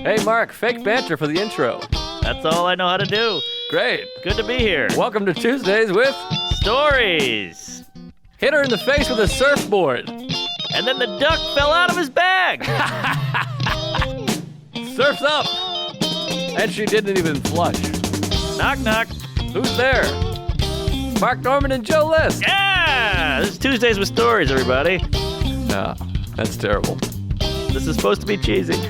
Hey, Mark, fake banter for the intro. That's all I know how to do. Great. Good to be here. Welcome to Tuesdays with Stories. Hit her in the face with a surfboard. And then the duck fell out of his bag. Surf's up. And she didn't even flush. Knock, knock. Who's there? Mark Norman and Joe List. Yeah! This is Tuesdays with Stories, everybody. No, that's terrible. This is supposed to be cheesy.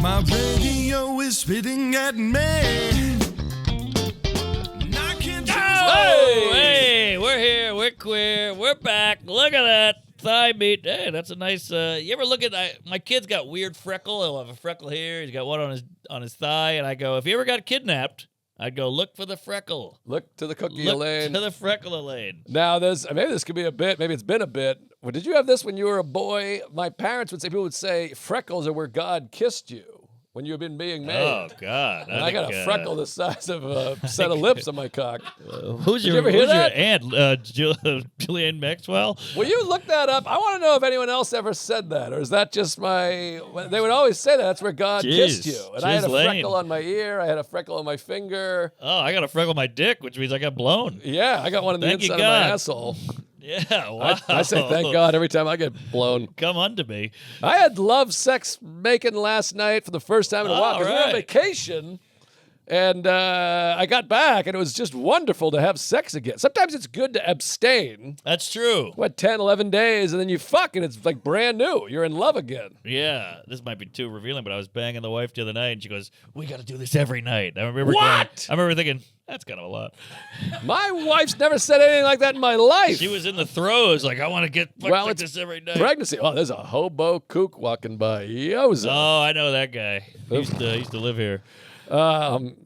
My radio is spitting at me. Oh, hey, we're here. We're queer. We're back. Look at that thigh meat. Hey, that's a nice. You ever look at my kid's got weird freckle. He'll have a freckle here. He's got one on his thigh, and I go, if you ever got kidnapped, I'd go look for the freckle. Look to the cookie Look Elaine. to the freckle Elaine. Now, maybe this could be a bit. Maybe it's been a bit. Well, did you have this when you were a boy? My parents people would say freckles are where God kissed you when you had been being made. Oh God! And I got a freckle the size of a set of lips on my cock. Who's you ever hear that? Aunt? Julianne Maxwell? Will you look that up? I want to know if anyone else ever said that, or is that just my? They would always say that. That's where God kissed you. And I had a freckle on my ear. I had a freckle on my finger. Oh, I got a freckle on my dick, which means I got blown. Yeah, I got one on the inside of my asshole. Yeah, wow. I say thank God every time I get blown. Come unto me. I had love sex making last night for the first time in a while because we were on right. vacation, and I got back, and it was just wonderful to have sex again. Sometimes it's good to abstain. That's true. 10, 11 days, and then you fuck, and it's like brand new. You're in love again. Yeah, this might be too revealing, but I was banging the wife the other night, and she goes, "We got to do this every night." I remember thinking, that's kind of a lot. My wife's never said anything like that in my life. She was in the throes, like, I want to get fucked like this every night. Pregnancy. Oh, there's a hobo kook walking by. Yoza. Oh, I know that guy. He used to live here.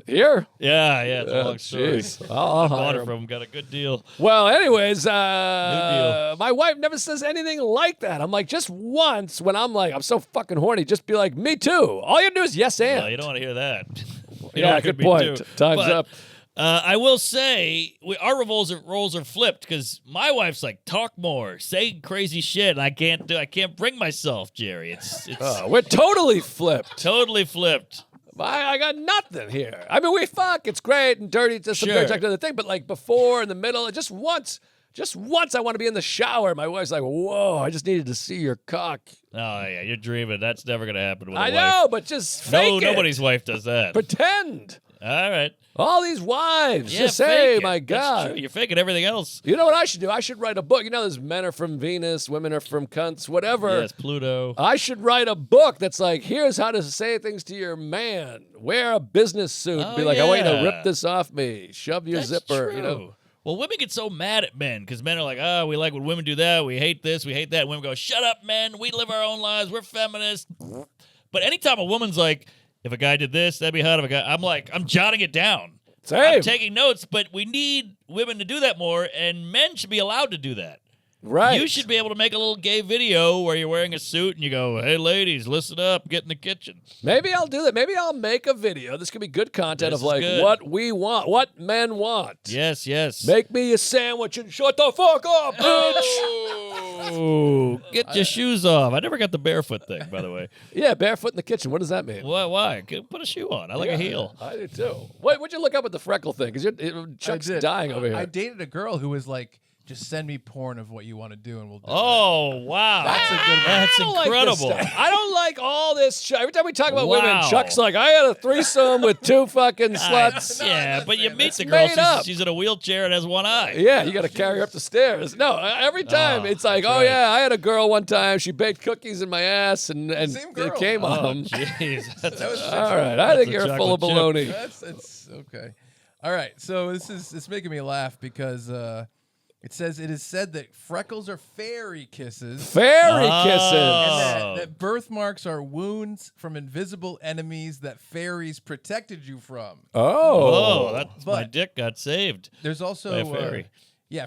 Here? Yeah, it's a long story. Jeez. I'll Bought hire it him. from him, got a good deal. Well, anyways, deal. my wife never says anything like that. I'm like, just once when I'm so fucking horny, just be like, me too. All you have to do is yes and. Well, you don't want to hear that. Yeah, good point. Time's up. I will say, our roles are flipped because my wife's like, talk more, say crazy shit, and I can't bring myself, Jerry. It's We're totally flipped. totally flipped. I got nothing here. I mean, we fuck. It's great and dirty. It's just some dirty other thing. But like before, in the middle, just once, I want to be in the shower. My wife's like, "Whoa, I just needed to see your cock." Oh yeah, you're dreaming. That's never gonna happen with a wife. I know, but just fake it. Nobody's wife does that. Pretend. All right. All these wives. Yeah, just say, fake it. my That's God. true. You're faking everything else. You know what I should do? I should write a book. You know, there's men are from Venus, women are from cunts, whatever. Yes, Pluto. I should write a book that's like, here's how to say things to your man. Wear a business suit. Oh, Be like, I want you to yeah. rip this off me. Shove your That's zipper. true. You know. Well, women get so mad at men because men are like, oh, we like when women do that. We hate this. We hate that. And women go, shut up, men. We live our own lives. We're feminists. But anytime a woman's like, if a guy did this, that'd be hot. If a guy, I'm like, I'm jotting it down. Same. I'm taking notes, but we need women to do that more, and men should be allowed to do that. Right. You should be able to make a little gay video where you're wearing a suit and you go, hey, ladies, listen up, get in the kitchen. Maybe I'll do that. Maybe I'll make a video. This could be good content This of like is good. what we want, what men want. Yes, yes. Make me a sandwich and shut the fuck up, bitch. Oh, get your shoes off. I never got the barefoot thing, by the way. Yeah, barefoot in the kitchen. What does that mean? Why? Put a shoe on. I like a heel. I do too. What'd you look up with the freckle thing? Because Chuck's dying over here. I dated a girl who was like, just send me porn of what you want to do and we'll do it. Oh, wow. That's a good one. That's I don't like this incredible. stuff. I don't like all this. Every time we talk about women, Wow. Chuck's like, I had a threesome with two fucking sluts. Yeah, but you meet It's the girl. made up. She's in a wheelchair and has one eye. Yeah, you got to carry her up the stairs. No, every time it's like, oh, right. yeah, I had a girl one time. She baked cookies in my ass and Same girl. it came Oh, on. jeez. That's All right, I think a you're full of chocolate chip. baloney. It's okay. All right, so it's making me laugh because it is said that freckles are fairy kisses. Fairy Oh. kisses. And that birthmarks are wounds from invisible enemies that fairies protected you from. Oh. Oh, my dick got saved. There's also By a fairy.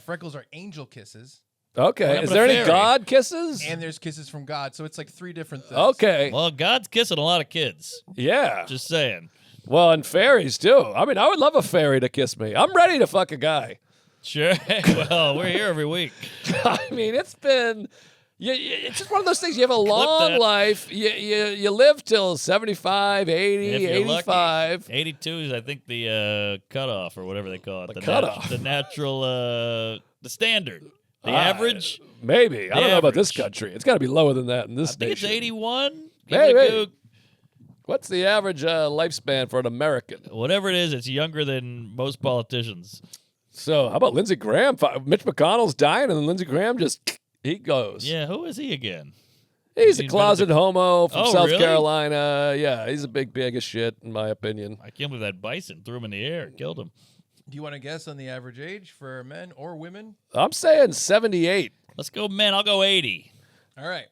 freckles are angel kisses, Okay. happened Is to there any fairy? God kisses? and there's kisses from God. So it's like three different things. Okay. Well, God's kissing a lot of kids. Yeah. Just saying. Well, and fairies, too. I mean, I would love a fairy to kiss me. I'm ready to fuck a guy. Sure. Well, we're here every week. I mean, it's been It's just one of those things. You have a long that. life. You live till 75, 80, If you're 85. lucky. 82 is, I think, the cutoff or whatever they call it. The cutoff. The natural, the standard. The average. Maybe. I don't know about this average. country. It's got to be lower than that in this I think nation. it's 81. Maybe. What's the average lifespan for an American? Whatever it is, it's younger than most politicians. So how about Lindsey Graham? Mitch McConnell's dying, and then Lindsey Graham just, he goes. Yeah, who is he again? He's a He's closet homo from Oh, South really? Carolina. Yeah, he's a big bag of shit, in my opinion. I can't believe that bison threw him in the air, killed him. Do you want to guess on the average age for men or women? I'm saying 78. Let's go, men. I'll go 80. All right.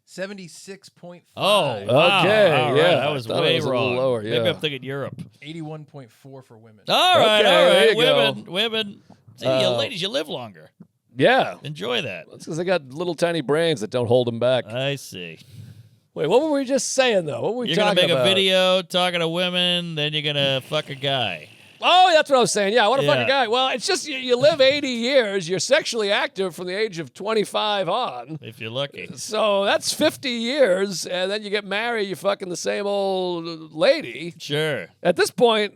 76.5. Oh, wow. Okay, All right, yeah, that was I thought it way was a little wrong. lower, Maybe yeah. I'm thinking Europe. 81.4 for women. All right, Okay, all there right. you go. Women. See, ladies, you live longer. Yeah. Enjoy that. That's because they got little tiny brains that don't hold them back. I see. Wait, what were we just saying, though? What were we You're going to talking make about? a video talking to women, then you're going to fuck a guy. Oh, that's what I was saying. Yeah, I want to fuck Yeah. a guy. Well, it's just you live 80 years. You're sexually active from the age of 25 on. If you're lucky. So that's 50 years, and then you get married, you're fucking the same old lady. Sure. At this point,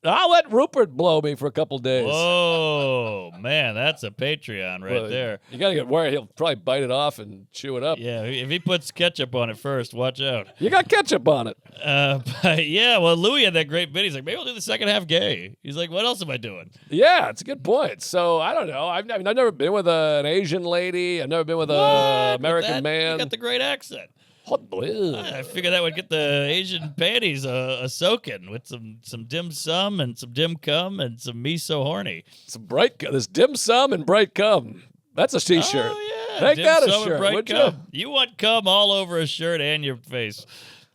I'll let Rupert blow me for a couple days. Whoa, man, that's a Patreon right Well, there. You gotta get worried. He'll probably bite it off and chew it up. Yeah, if he puts ketchup on it first, watch out. You got ketchup on it. But yeah, well, Louis had that great bit. He's like, maybe I'll do the second half gay. He's like, what else am I doing? Yeah, it's a good point. So I don't know. I've never been with an Asian lady. I've never been with What? an With American that, man. You got the great accent. Hot blue. I figured that would get the Asian panties a soaking with some dim sum and some dim cum and some me so horny. Some this dim sum and bright cum. That's a t-shirt. Oh yeah, Make dim that a sum and shirt, bright would cum. You want cum all over a shirt and your face.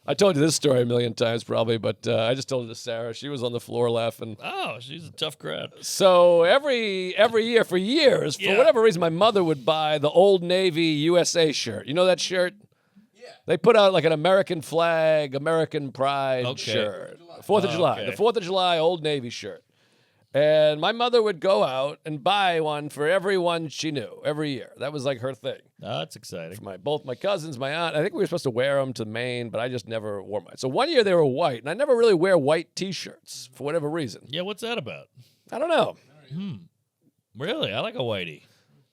I told you this story a million times probably, but I just told it to Sarah. She was on the floor laughing. Oh, she's a tough crowd. So every year for years, for Yeah. whatever reason, my mother would buy the Old Navy USA shirt. You know that shirt? Yeah. They put out like an American flag, American pride Okay. shirt. 4th of July. okay. The 4th of July Old Navy shirt. And my mother would go out and buy one for everyone she knew every year. That was like her thing. Oh, that's exciting. For both my cousins, my aunt. I think we were supposed to wear them to Maine, but I just never wore mine. So one year they were white, and I never really wear white T-shirts for whatever reason. Yeah, what's that about? I don't know. Really? I like a whitey.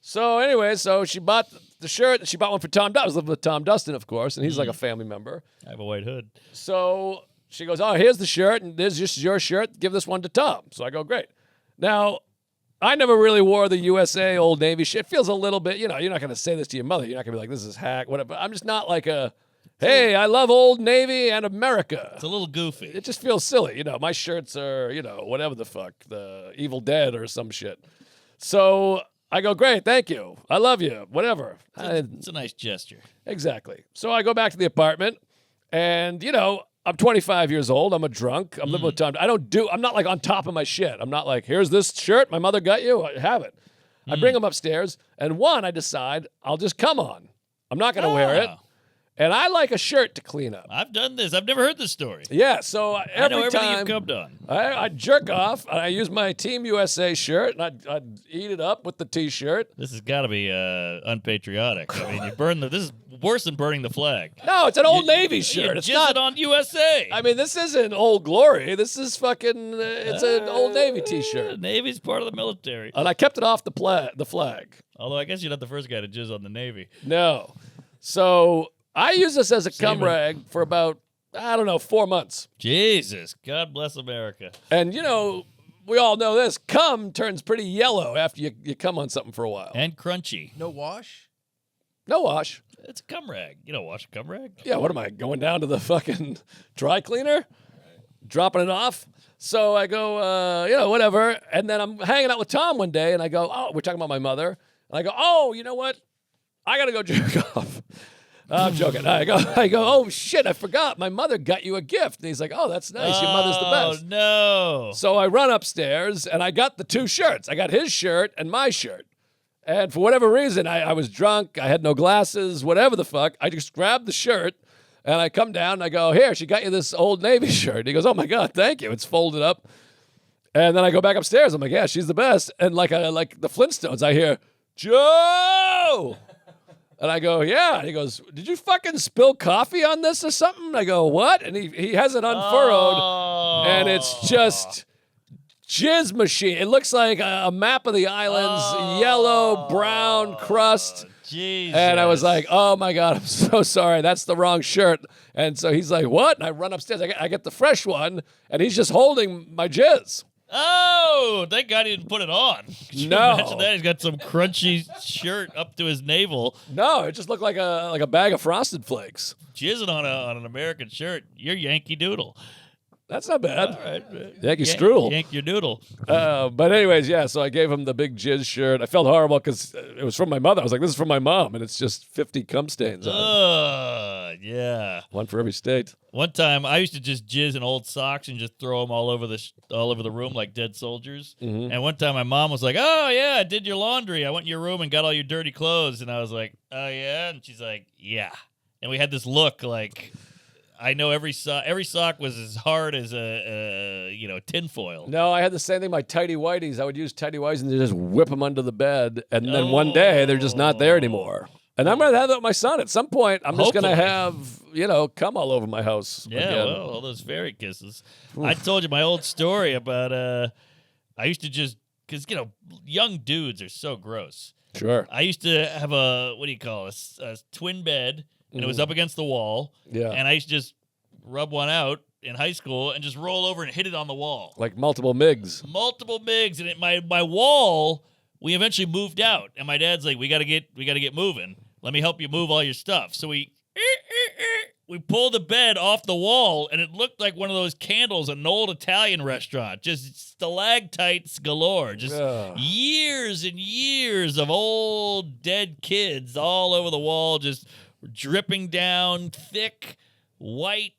So anyway, so she bought the shirt. She bought one for Tom Dustin. I was living with Tom Dustin, of course, and he's like a family member. I have a white hood. So she goes, "Oh, here's the shirt, and this is your shirt. Give this one to Tom." So I go, "Great." Now, I never really wore the USA Old Navy shit. It feels a little bit, you're not going to say this to your mother. You're not going to be like, "This is hack," whatever. I'm just not like hey, I love Old Navy and America. It's a little goofy. It just feels silly. My shirts are, whatever the fuck, the Evil Dead or some shit. So I go, "Great, thank you. I love you, whatever." It's a nice gesture. Exactly. So I go back to the apartment, and I'm 25 years old. I'm a drunk. I'm living with Tom. I'm not like on top of my shit. I'm not like, "Here's this shirt my mother got you. I have it." I bring them upstairs, and I decide I'll just come on. I'm not going to wear it. Ah. And I like a shirt to clean up. I've done this. I've never heard this story. Yeah, so I know every everything time you've come done. I jerk off, and I use my Team USA shirt, and I'd eat it up with the T-shirt. This has got to be unpatriotic. I mean, you burn this is worse than burning the flag. No, it's an Old Navy You shirt. It's jizz not it on USA. I mean, this isn't Old Glory. This is fucking. It's an Old Navy T-shirt, Navy's part of the military. and I kept it off the flag. Although I guess you're not the first guy to jizz on the Navy. No, so I use this as a cum Same. rag for about 4 months, Jesus, God bless America. and we all know this. Cum turns pretty yellow after you cum on something for a while. And crunchy. No wash? No wash. It's a cum rag. You don't wash a cum rag? Yeah, what am I going down to the fucking dry cleaner, dropping it off? So I go, whatever, and then I'm hanging out with Tom one day, and I go, "Oh, we're talking about my mother," and I go, "Oh, you know what? I gotta go jerk off." I'm joking. I go, "Oh shit, I forgot. My mother got you a gift." And he's like, "Oh, that's nice. Your mother's the best." Oh, no. So I run upstairs, and I got the two shirts. I got his shirt and my shirt. And for whatever reason, I was drunk. I had no glasses, whatever the fuck. I just grabbed the shirt, and I come down, and I go, "Here, she got you this Old Navy shirt." He goes, "Oh, my God, thank you." It's folded up. And then I go back upstairs. I'm like, "Yeah, she's the best." And like the Flintstones, I hear, "Joe!" And I go, yeah. And he goes, did you fucking spill coffee on this or something? I go, what? And he has it unfurrowed, and it's just jizz machine. It looks like a map of the islands, yellow, brown crust. Jesus. And I was like, oh my God, I'm so sorry. That's the wrong shirt. And so he's like, what? And I run upstairs. I get the fresh one, and he's just holding my jizz. Oh, thank God he didn't put it on. Could you No. imagine that? He's got some crunchy shirt up to his navel, No, it just looked like a bag of Frosted Flakes. jizzing on an American shirt. You're Yankee Doodle. That's not bad. All right. Yankee Strudel. Yank your doodle. But anyways, yeah, so I gave him the big jizz shirt. I felt horrible because it was from my mother. I was like, this is from my mom, and it's just 50 cum stains on it. Yeah. One for every state. One time, I used to just jizz in old socks and just throw them all over the room like dead soldiers. Mm-hmm. And one time, my mom was like, "Oh yeah, I did your laundry. I went in your room and got all your dirty clothes." And I was like, "Oh yeah," and she's like, "Yeah." And we had this look like I know every sock was as hard as a tinfoil. No, I had the same thing. My tighty whities. I would use tighty whities and just whip them under the bed, and then one day they're just not there anymore. And I'm gonna have that with my son. At some point, I'm just gonna have cum all over my house. Yeah, again. well, all those fairy kisses. I told you my old story about I used to just because young dudes are so gross. Sure. I used to have a twin bed, and it was up against the wall. Yeah. And I used to just rub one out in high school and just roll over and hit it on the wall. Like multiple MIGs. Multiple MIGs, and my wall. We eventually moved out, and my dad's like, "We gotta get moving. Let me help you move all your stuff." So we pulled the bed off the wall, and it looked like one of those candles at an old Italian restaurant. Just stalactites galore. Just years and years of old dead kids all over the wall, just dripping down, thick, white,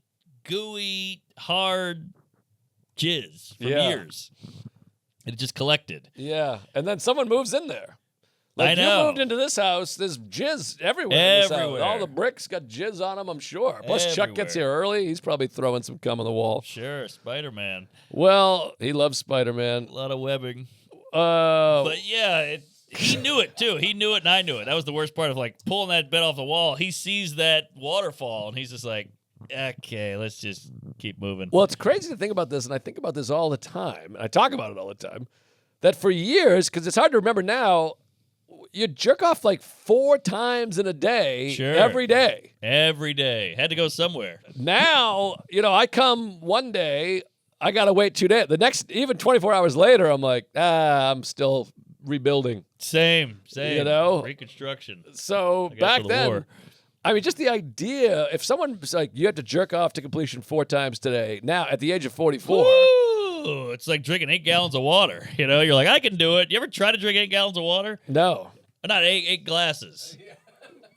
gooey, hard jizz for years. It just collected. Yeah. And then someone moves in there. Like, I know. You moved into this house, there's jizz everywhere. In this house. Everywhere. All the bricks got jizz on them, I'm sure. Plus, Chuck gets here early. He's probably throwing some cum on the wall. Sure, Spider-Man. Well, he loves Spider-Man. A lot of webbing. But But yeah, he knew it too. He knew it and I knew it. That was the worst part of pulling that bed off the wall. He sees that waterfall and he's just like, okay, let's just keep moving. Well, it's crazy to think about this, and I think about this all the time, and I talk about it all the time, that for years, because it's hard to remember now, you jerk off 4 times in a day, Sure. every day. Every day. Had to go somewhere. Now, I come one day, I got to wait 2 days. The next, even 24 hours later, I'm like, I'm still rebuilding. Same. Reconstruction. So I guess back for the then, war. I mean, just the idea, if someone's like, you have to jerk off to completion 4 times today, now at the age of 44. Woo! It's like drinking 8 gallons of water. You're like, I can do it. You ever try to drink 8 gallons of water? No. Not 8 glasses.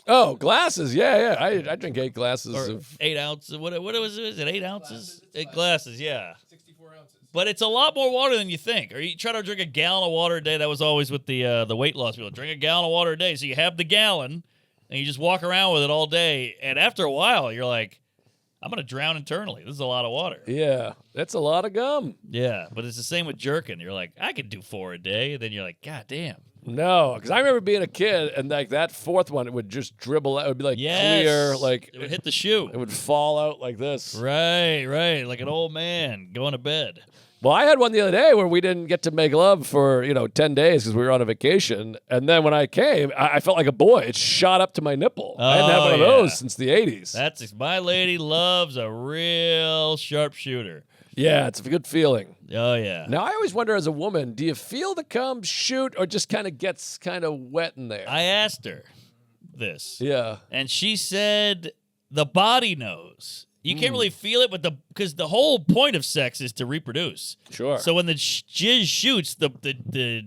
Oh, glasses. Yeah. I drink 8 glasses Or of 8 ounces. What was it? Is it 8 ounces? 8 glasses, yeah. 64 ounces. But it's a lot more water than you think. Or you try to drink a gallon of water a day. That was always with the weight loss people. Drink a gallon of water a day. So you have the gallon, and you just walk around with it all day. And after a while, you're like, I'm going to drown internally. This is a lot of water. Yeah, that's a lot of gum. Yeah, but it's the same with jerking. You're like, I could do 4 a day. And then you're like, God damn. No, because I remember being a kid, and that 4th one, it would just dribble out. It would be clear, it would hit the shoe. it would fall out like this. Right, like an old man going to bed. Well, I had one the other day where we didn't get to make love for 10 days because we were on a vacation, and then when I came, I felt like a boy. It shot up to my nipple. I hadn't had one of those since the 80s. My lady loves a real sharpshooter. Yeah, it's a good feeling. Oh, yeah. Now, I always wonder as a woman, do you feel the cum shoot or just kind of gets kind of wet in there? I asked her this. Yeah. And she said the body knows. You can't really feel it, because the whole point of sex is to reproduce. Sure. So when the jizz shoots, the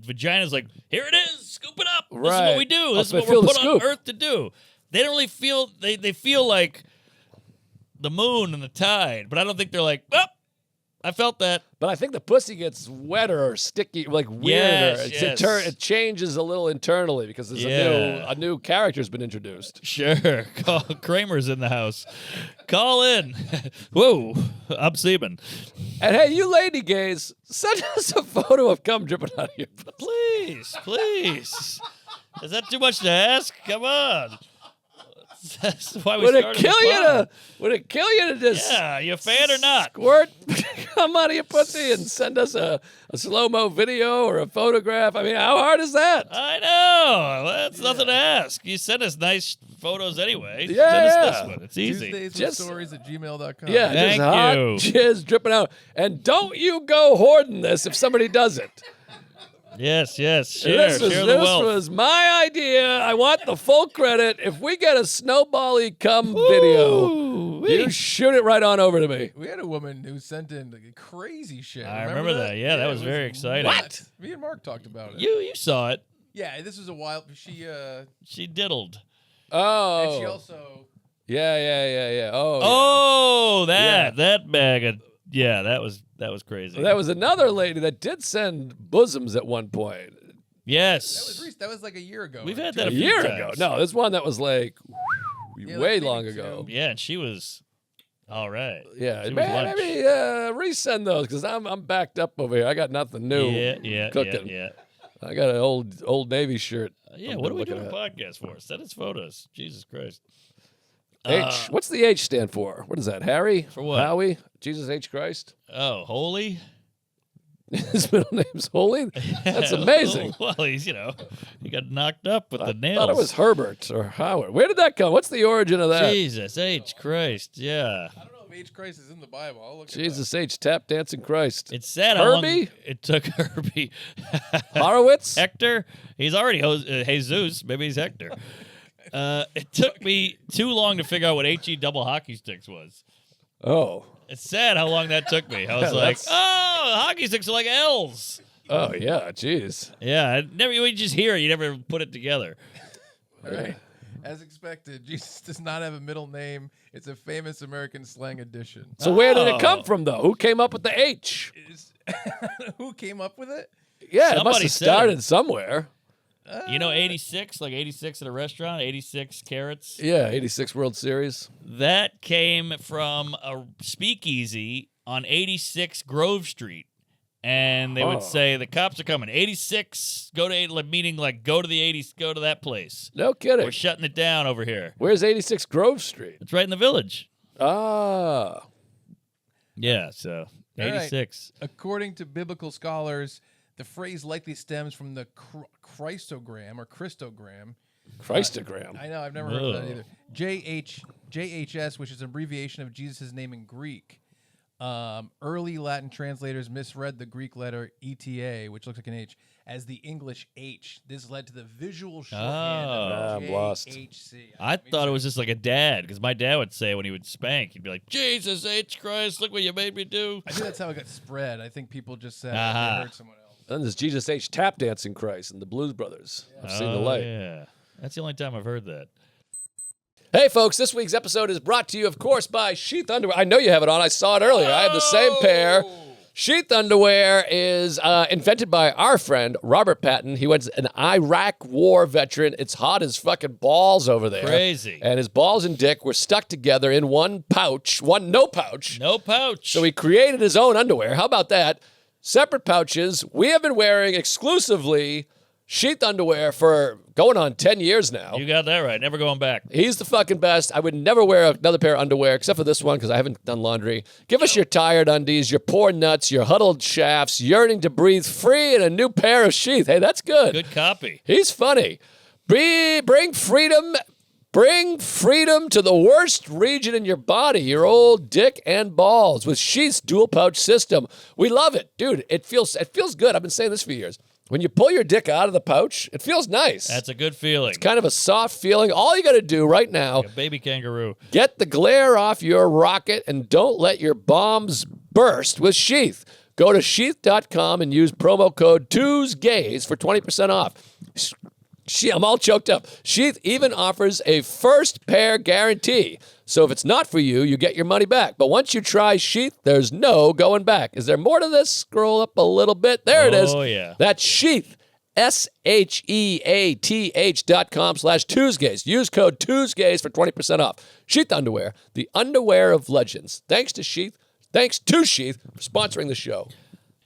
vagina's like, here it is, scoop it up. This is Right. what we do. This is They what feel we're the put on scoop. earth to do. They don't really feel, they feel like the moon and the tide, but I don't think they're like, oh, I felt that. But I think the pussy gets wetter or sticky, like weirder. Yes. It changes a little internally because there's a new character's been introduced. Sure. Kramer's in the house. Call in. Whoa, I'm semen. And hey, you lady gays, send us a photo of cum dripping out of your pussy. Please. Is that too much to ask? Come on. That's why we Would it started kill the you pod. to? Would it kill you to just Yeah, you a fan or not? squirt come out of your pussy and send us a slow-mo video or a photograph? I mean, how hard is that? I know. That's nothing to ask. You send us nice photos anyway. Yeah, send us yeah. this one. It's easy. Tuesdays@gmail.com. Yeah, Thank just hot you. jizz dripping out. And don't you go hoarding this if somebody does it. Yes. Share This the wealth. was my idea. I want the full credit. If we get a snowbally cum video, Ooh-wee. you shoot it right on over to me. We had a woman who sent in like, crazy shit. I remember that. Yeah, that was very exciting. nuts. Me and Mark talked about it. You saw it. Yeah, this was a while. She diddled. Oh. And she also. Yeah. Oh, Yeah. that bag of that was crazy. Well, that was another lady that did send bosoms at one point. Yes. That was like a year ago. We've had A that a few year times. ago. No, there's one that was like Yeah, way like long maybe ago. two. Yeah, and she was all right. Yeah, She was man, lunch. maybe resend those because I'm backed up over here. I got nothing new. Yeah. cooking. Yeah. I got an old Navy shirt. Yeah, I've what been are we doing looking a podcast for? Send us photos. Jesus Christ. H. What's the H stand for? What is that? Harry? For what? Howie? Jesus H. Christ? Oh, holy? His middle name's Holy? That's amazing. Well, he's, he got knocked up with the I nails. thought it was Herbert or Howard. Where did that come? What's the origin of that? Jesus H. Christ. Yeah. I don't know if H. Christ is in the Bible. I'll look Jesus H. Tap Dancing Christ. It's sad how long Herbie? it took Herbie. Horowitz? Hector? He's already Jesus. Maybe he's Hector. It took me too long to figure out what HE double hockey sticks was. Oh. It's sad how long that took me. I was like, That's- oh, hockey sticks are like L's. Oh, yeah. Jeez. Yeah, you just hear it. You never put it together. All right. As expected, Jesus does not have a middle name. It's a famous American slang addition. So where did it Oh. come from, though? Who came up with the H? Who came up with it? Yeah, it must Somebody have said started it. somewhere. 86, like 86 at a restaurant, 86 carats. Yeah, 86 World Series. That came from a speakeasy on 86 Grove Street. And they Oh. would say, the cops are coming. 86, go to, meaning like go to the 80s, go to that place. No kidding. We're shutting it down over here. Where's 86 Grove Street? It's right in the village. Ah. Yeah, so All right. 86. According to biblical scholars, the phrase likely stems from the Christogram or Christogram. Christogram. I know, I've never heard of that Whoa. either. JHS, which is an abbreviation of Jesus' name in Greek. Early Latin translators misread the Greek letter ETA, which looks like an H, as the English H. This led to the visual shorthand of I'm lost. JHC. I thought it was just like a dad, because my dad would say when he would spank, he'd be like, Jesus H. Christ, look what you made me do. I think that's how it got spread. I think people just said Aha. they heard someone else. Then there's Jesus H. Tap Dancing Christ and the Blues Brothers. I've seen the light. Yeah. That's the only time I've heard that. Hey, folks, this week's episode is brought to you, of course, by Sheath Underwear. I know you have it on. I saw it earlier. I have the same pair. Sheath Underwear is invented by our friend, Robert Patton. He was an Iraq war veteran. It's hot as fucking balls over there. Crazy. And his balls and dick were stuck together in one pouch, no pouch. No pouch. So he created his own underwear. How about that? Separate pouches. We have been wearing exclusively Sheath Underwear for going on 10 years now. You got that right. Never going back. He's the fucking best. I would never wear another pair of underwear except for this one because I haven't done laundry. Give us your tired undies, your poor nuts, your huddled shafts, yearning to breathe free in a new pair of Sheath. Hey, that's good. Good copy. He's funny. Bring freedom. Bring freedom to the worst region in your body, your old dick and balls, with Sheath's dual pouch system. We love it, dude. It feels good. I've been saying this for years. When you pull your dick out of the pouch, it feels nice. That's a good feeling. Kind of a soft feeling. All you got to do right now, A baby kangaroo. get the glare off your rocket and don't let your bombs burst with Sheath. Go to sheath.com and use promo code Tuesgays for 20% off. I'm all choked up. Sheath even offers a first pair guarantee. So if it's not for you, you get your money back. But once you try Sheath, there's no going back. Is there more to this? Scroll up a little bit. There it is. Oh, yeah. That's Sheath. SHEATH.com/Tuesgays. Use code Tuesgays for 20% off. Sheath Underwear, the underwear of legends. Thanks to Sheath for sponsoring the show.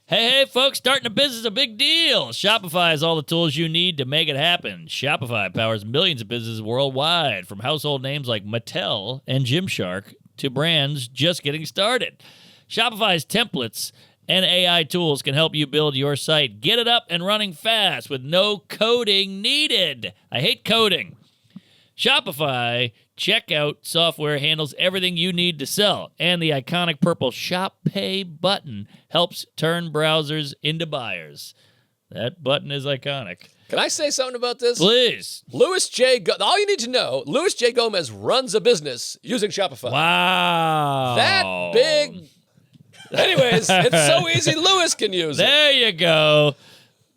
Hey, folks, starting a business is a big deal. Shopify has all the tools you need to make it happen. Shopify powers millions of businesses worldwide, from household names like Mattel and Gymshark to brands just getting started. Shopify's templates and AI tools can help you build your site. Get it up and running fast with no coding needed. I hate coding. Shopify checkout software handles everything you need to sell, and the iconic purple Shop Pay button helps turn browsers into buyers. That button is iconic. Can I say something about this? Please. All you need to know, Louis J. Gomez runs a business using Shopify. Wow. That big. Anyways, it's so easy, Louis can use it. There you go.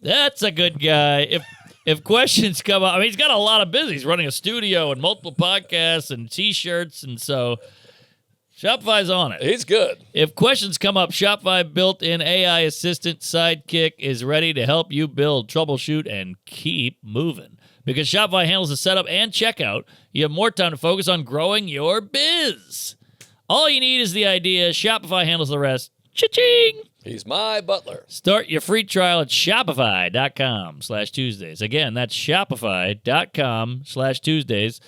That's a good guy. If questions come up, I mean, he's got a lot of business. He's running a studio and multiple podcasts and T-shirts, and so Shopify's on it. He's good. If questions come up, Shopify built-in AI assistant Sidekick is ready to help you build, troubleshoot, and keep moving. Because Shopify handles the setup and checkout, you have more time to focus on growing your biz. All you need is the idea. Shopify handles the rest. Cha-ching! He's my butler. Start your free trial at shopify.com/Tuesdays. Again, that's shopify.com/Tuesdays.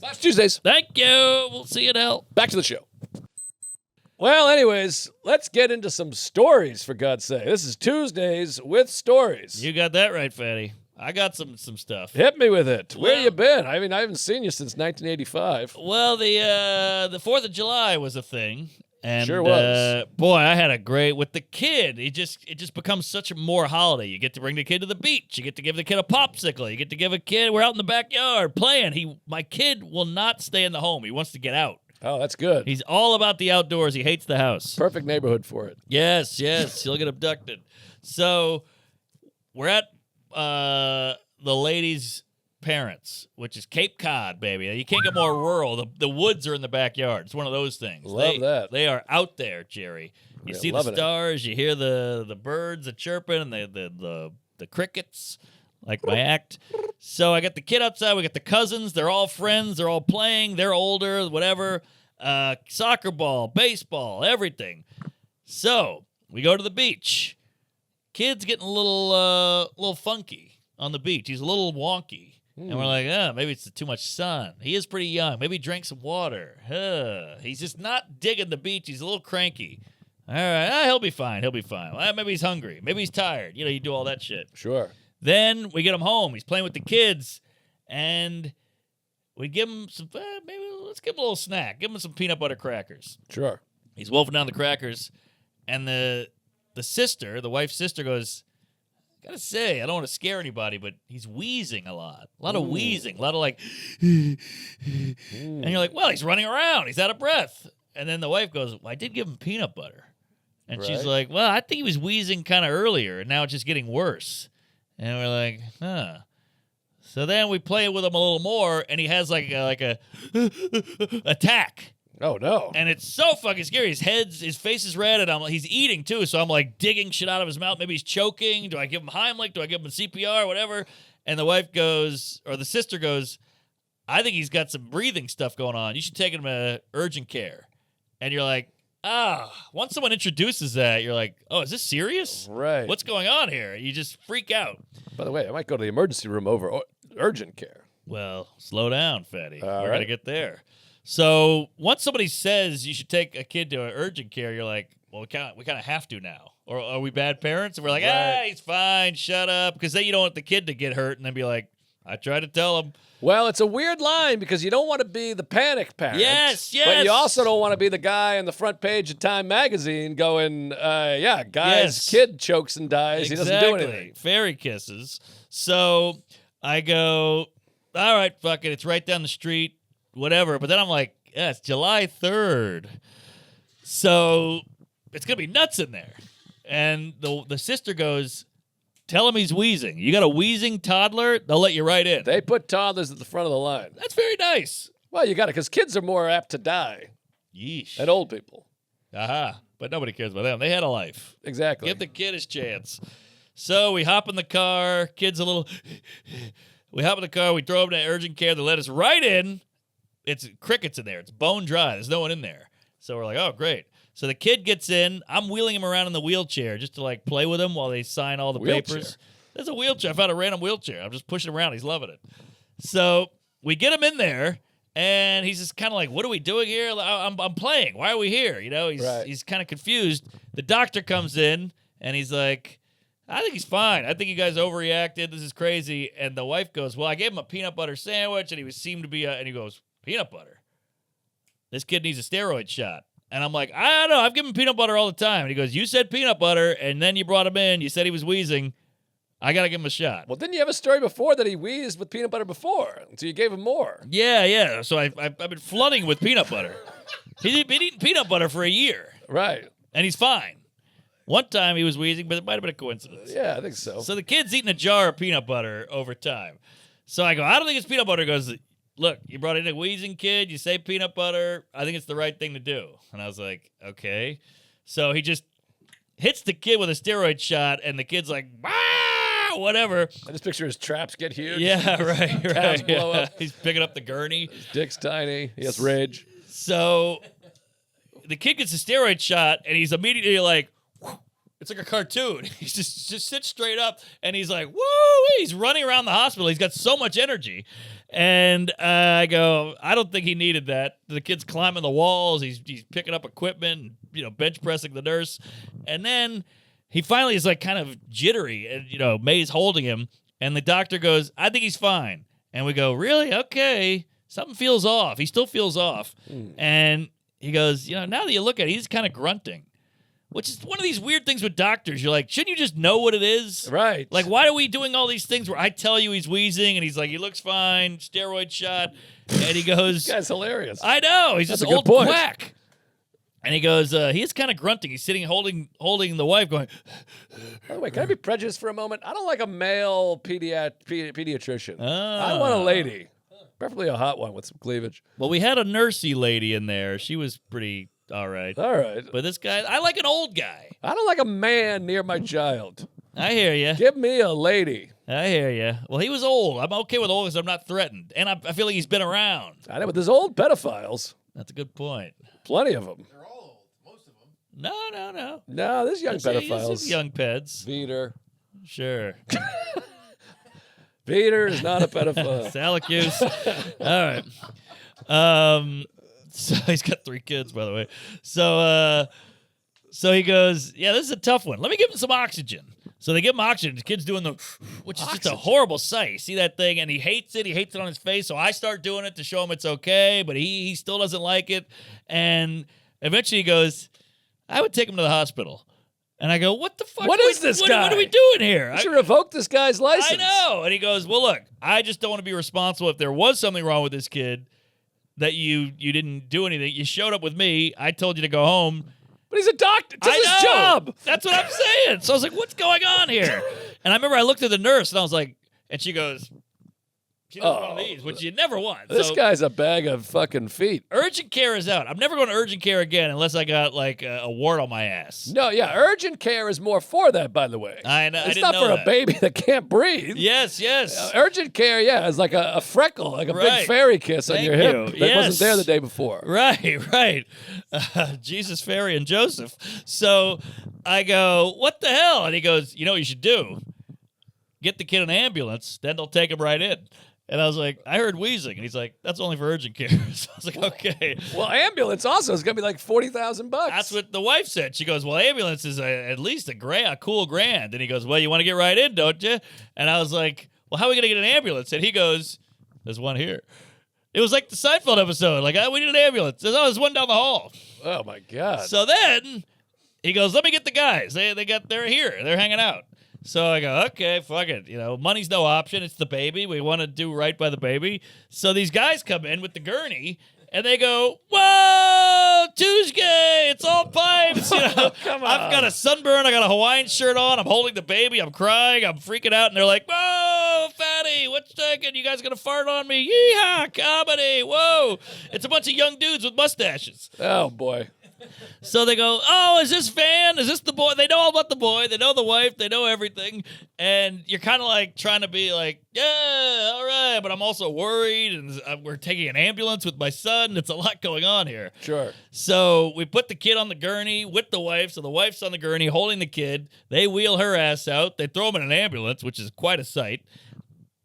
Shopify.com/Tuesdays. Thank you. We'll see you now. Back to the show. Well, anyways, let's get into some stories, for God's sake. This is Tuesdays with stories. You got that right, Fatty. I got some stuff. Hit me with it. Where Well- you been? I mean, I haven't seen you since 1985. Well, the 4th of July was a thing. And Sure was. Boy, I had a great with the kid. It just becomes such a more holiday. You get to bring the kid to the beach. You get to give the kid a popsicle. You get to give a kid. We're out in the backyard playing. My kid will not stay in the home. He wants to get out. Oh, that's good. He's all about the outdoors. He hates the house. Perfect neighborhood for it. Yes. He'll get abducted. So we're at the lady's parents, which is Cape Cod, baby. You can't get more rural. The woods are in the backyard. It's one of those things. Love that. They are out there, Jerry. You Yeah, see the loving it. stars. You hear the birds a chirping and the crickets, like my act. So I got the kid outside. We got the cousins. They're all friends. They're all playing. They're older, whatever. Soccer ball, baseball, everything. So we go to the beach. Kid's getting a little funky on the beach. He's a little wonky. And we're like, maybe it's too much sun. He is pretty young. Maybe drink some water. He's just not digging the beach. He's a little cranky. All right, he'll be fine. Well, maybe he's hungry. Maybe he's tired. You do all that shit. Sure. Then we get him home. He's playing with the kids. And we give him some, maybe let's give him a little snack. Give him some peanut butter crackers. Sure. He's wolfing down the crackers. And the wife's sister goes, gotta say, I don't want to scare anybody, but he's wheezing a lot. A lot of wheezing. A lot of like, and you're like, well, he's running around. He's out of breath. And then the wife goes, well, I did give him peanut butter. And she's Right. like, well, I think he was wheezing kind of earlier, and now it's just getting worse. And we're like, huh. So then we play with him a little more, and he has like a attack. Oh, no. And it's so fucking scary. His face is red, and he's eating too. So I'm like digging shit out of his mouth. Maybe he's choking. Do I give him Heimlich? Do I give him CPR? Whatever. And the wife goes, or the sister goes, I think he's got some breathing stuff going on. You should take him to urgent care. And you're like, once someone introduces that, you're like, oh, is this serious? Right. What's going on here? You just freak out. By the way, I might go to the emergency room over urgent care. Well, slow down, Fatty. All We're right. going to get there. So once somebody says you should take a kid to an urgent care, you're like, well, we kind of have to now. Or are we bad parents? And we're like, Right. he's fine. Shut up. Because then you don't want the kid to get hurt and then be like, I tried to tell him. Well, it's a weird line because you don't want to be the panic parent. Yes. But you also don't want to be the guy on the front page of Time magazine going, guy's Yes. kid chokes and dies. He doesn't do anything. Fairy kisses. So I go, all right, fuck it. It's right down the street, whatever. But then I'm like, yeah, it's July 3rd. So it's going to be nuts in there. And the sister goes, tell him he's wheezing. You got a wheezing toddler? They'll let you right in. They put toddlers at the front of the line. That's very nice. Well, you got it because kids are more apt to die Yeesh. than old people. Aha. But nobody cares about them. They had a life. Exactly. Give the kid his chance. So we hop in the car. Kid's a little... We hop in the car. We throw him to urgent care. They let us right in. It's crickets in there. It's bone dry. There's no one in there. So we're like, oh, great. So the kid gets in. I'm wheeling him around in the wheelchair just to like play with him while they sign all the papers. There's a wheelchair. I found a random wheelchair. I'm just pushing him around. He's loving it. So we get him in there, and he's just kind of like, what are we doing here? I'm playing. Why are we here? He's kind of confused. The doctor comes in, and he's like, I think he's fine. I think you guys overreacted. This is crazy. And the wife goes, well, I gave him a peanut butter sandwich, and and he goes, peanut butter? This kid needs a steroid shot. And I'm like, I don't know. I've given him peanut butter all the time. And he goes, you said peanut butter, and then you brought him in. You said he was wheezing. I got to give him a shot. Well, didn't you have a story before that he wheezed with peanut butter before? So you gave him more. Yeah. So I've been flooding with peanut butter. He's been eating peanut butter for a year. Right. And he's fine. One time he was wheezing, but it might have been a coincidence. Yeah, I think so. So the kid's eating a jar of peanut butter over time. So I go, I don't think it's peanut butter. He goes, look, you brought in a wheezing kid. You say peanut butter. I think it's the right thing to do. And I was like, okay. So he just hits the kid with a steroid shot, and the kid's like, whatever. I just picture his traps get huge. Yeah, right. Calves blow up. He's picking up the gurney. His dick's tiny. He has rage. So the kid gets a steroid shot, and he's immediately like, it's like a cartoon. He just sits straight up, and he's like, woo! He's running around the hospital. He's got so much energy. And I go, I don't think he needed that. The kid's climbing the walls. He's picking up equipment, bench pressing the nurse. And then he finally is like kind of jittery, and, May's holding him. And the doctor goes, I think he's fine. And we go, really? Okay. Something feels off. He still feels off. And he goes, now that you look at it, he's kind of grunting. Which is one of these weird things with doctors. You're like, shouldn't you just know what it is? Right. Like, why are we doing all these things where I tell you he's wheezing, and he's like, he looks fine, steroid shot, and he goes... This guy's hilarious. I know. He's That's just a an good old point. quack. And he goes, he is kind of grunting. He's sitting holding the wife going... By the way, can I be prejudiced for a moment? I don't like a male pediatrician. Oh. I want a lady. Preferably a hot one with some cleavage. Well, we had a nursey lady in there. She was pretty... all right. All right. But this guy, I like an old guy. I don't like a man near my child. I hear you. Give me a lady. I hear you. Well, he was old. I'm okay with old because I'm not threatened. And I feel like he's been around. I know, but there's old pedophiles. That's a good point. Plenty of them. They're all old, most of them. No. No, there's young pedophiles. There's young peds. Veter. Sure. Veter is not a pedophile. Salacuse. All right. So he's got 3 kids, by the way. So he goes, yeah, this is a tough one. Let me give him some oxygen. So they give him oxygen. The kid's doing which is just a horrible sight. You see that thing, and he hates it. He hates it on his face. So I start doing it to show him it's okay, but he still doesn't like it. And eventually he goes, I would take him to the hospital. And I go, what the fuck? What is this guy? What are we doing here? You should revoke this guy's license. I know. And he goes, well, look, I just don't want to be responsible if there was something wrong with this kid that you didn't do anything. You showed up with me. I told you to go home. But he's a doctor. It's his job. That's what I'm saying. So I was like, what's going on here? And I remember I looked at the nurse, and I was like, and she goes, she does one of these, which you never want. This guy's a bag of fucking feet. Urgent care is out. I'm never going to urgent care again unless I got like a wart on my ass. No, yeah, urgent care is more for that, by the way. I know. It's I didn't not know for that. a baby that can't breathe. Yes. Urgent care, yeah, is like a freckle, like a Right. big fairy kiss on Thank your hip you. that Yes. wasn't there the day before. Right. Jesus, Fairy, and Joseph. So I go, what the hell? And he goes, you know what you should do? Get the kid an ambulance, then they'll take him right in. And I was like, I heard wheezing. And he's like, that's only for urgent care. So I was like, okay. Well, ambulance also is going to be like $40,000. That's what the wife said. She goes, well, ambulance is at least a cool grand. And he goes, well, you want to get right in, don't you? And I was like, well, how are we going to get an ambulance? And he goes, there's one here. It was like the Seinfeld episode. Like, we need an ambulance. There's one down the hall. Oh, my God. So then he goes, let me get the guys. They're here. They're hanging out. So I go, okay, fuck it. Money's no option. It's the baby. We want to do right by the baby. So these guys come in with the gurney, and they go, whoa, Tuesgay, it's all pipes. Come on. I've got a sunburn. I got a Hawaiian shirt on. I'm holding the baby. I'm crying. I'm freaking out. And they're like, whoa, fatty, what's taking? You guys going to fart on me? Yeehaw, comedy. Whoa. It's a bunch of young dudes with mustaches. Oh, boy. So they go, oh, is this Van? Is this the boy? They know all about the boy. They know the wife. They know everything. And you're kind of like trying to be like, yeah, all right. But I'm also worried. And we're taking an ambulance with my son. It's a lot going on here. Sure. So we put the kid on the gurney with the wife. So the wife's on the gurney holding the kid. They wheel her ass out. They throw him in an ambulance, which is quite a sight.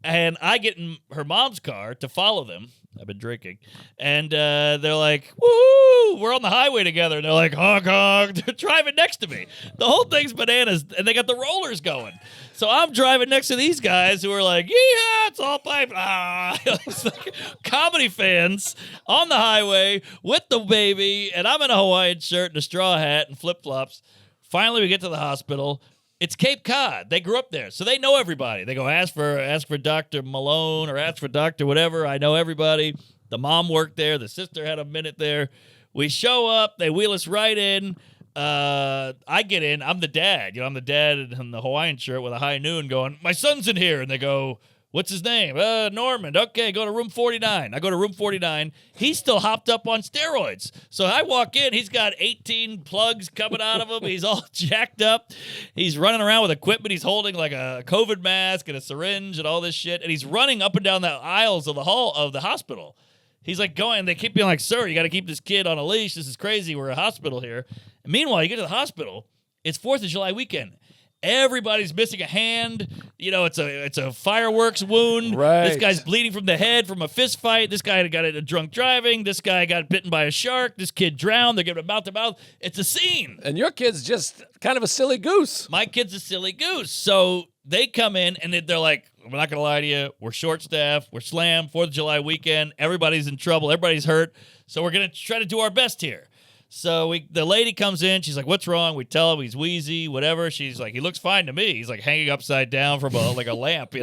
And I get in her mom's car to follow them. I've been drinking. And they're like, woo, we're on the highway together. And they're like, honk, honk. They're driving next to me. The whole thing's bananas. And they got the rollers going. So I'm driving next to these guys who are like, yeah, it's all pipe. Ah. It's like comedy fans on the highway with the baby. And I'm in a Hawaiian shirt and a straw hat and flip-flops. Finally, we get to the hospital. It's Cape Cod. They grew up there, so they know everybody. They go ask for Dr. Malone or ask for Dr. whatever. I know everybody. The mom worked there. The sister had a minute there. We show up. They wheel us right in. I get in. I'm the dad. I'm the dad in the Hawaiian shirt with a high noon going, my son's in here. And they go, what's his name? Norman. Okay, go to room 49. I go to room 49. He's still hopped up on steroids. So I walk in. He's got 18 plugs coming out of him. He's all jacked up. He's running around with equipment. He's holding like a COVID mask and a syringe and all this shit. And he's running up and down the aisles of the hall of the hospital. He's like going. They keep being like, sir, you got to keep this kid on a leash. This is crazy. We're a hospital here. And meanwhile, you get to the hospital. It's 4th of July weekend. Everybody's missing a hand. It's a fireworks wound. Right. This guy's bleeding from the head from a fist fight. This guy got into drunk driving. This guy got bitten by a shark. This kid drowned. They're giving him mouth to mouth. It's a scene. And your kid's just kind of a silly goose. My kid's a silly goose. So they come in and they're like, I'm not going to lie to you. We're short-staffed. We're slammed. 4th of July weekend. Everybody's in trouble. Everybody's hurt. So we're going to try to do our best here. So the lady comes in. She's like, what's wrong? We tell him he's wheezy, whatever. She's like, he looks fine to me. He's like hanging upside down from a lamp,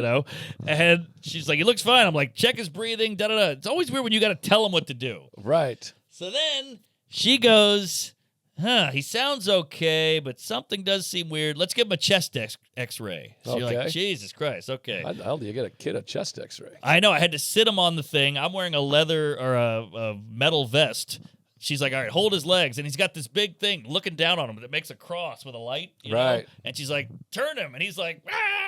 And she's like, he looks fine. I'm like, check his breathing, da-da-da. It's always weird when you got to tell him what to do. Right. So then she goes, he sounds okay, but something does seem weird. Let's give him a chest x-ray. So you're like, Okay. Jesus Christ, okay. How the hell do you get a kid a chest x-ray? I know. I had to sit him on the thing. I'm wearing a leather or a metal vest. She's like, all right, hold his legs. And he's got this big thing looking down on him that makes a cross with a light. You know? Right. And she's like, turn him. And he's like,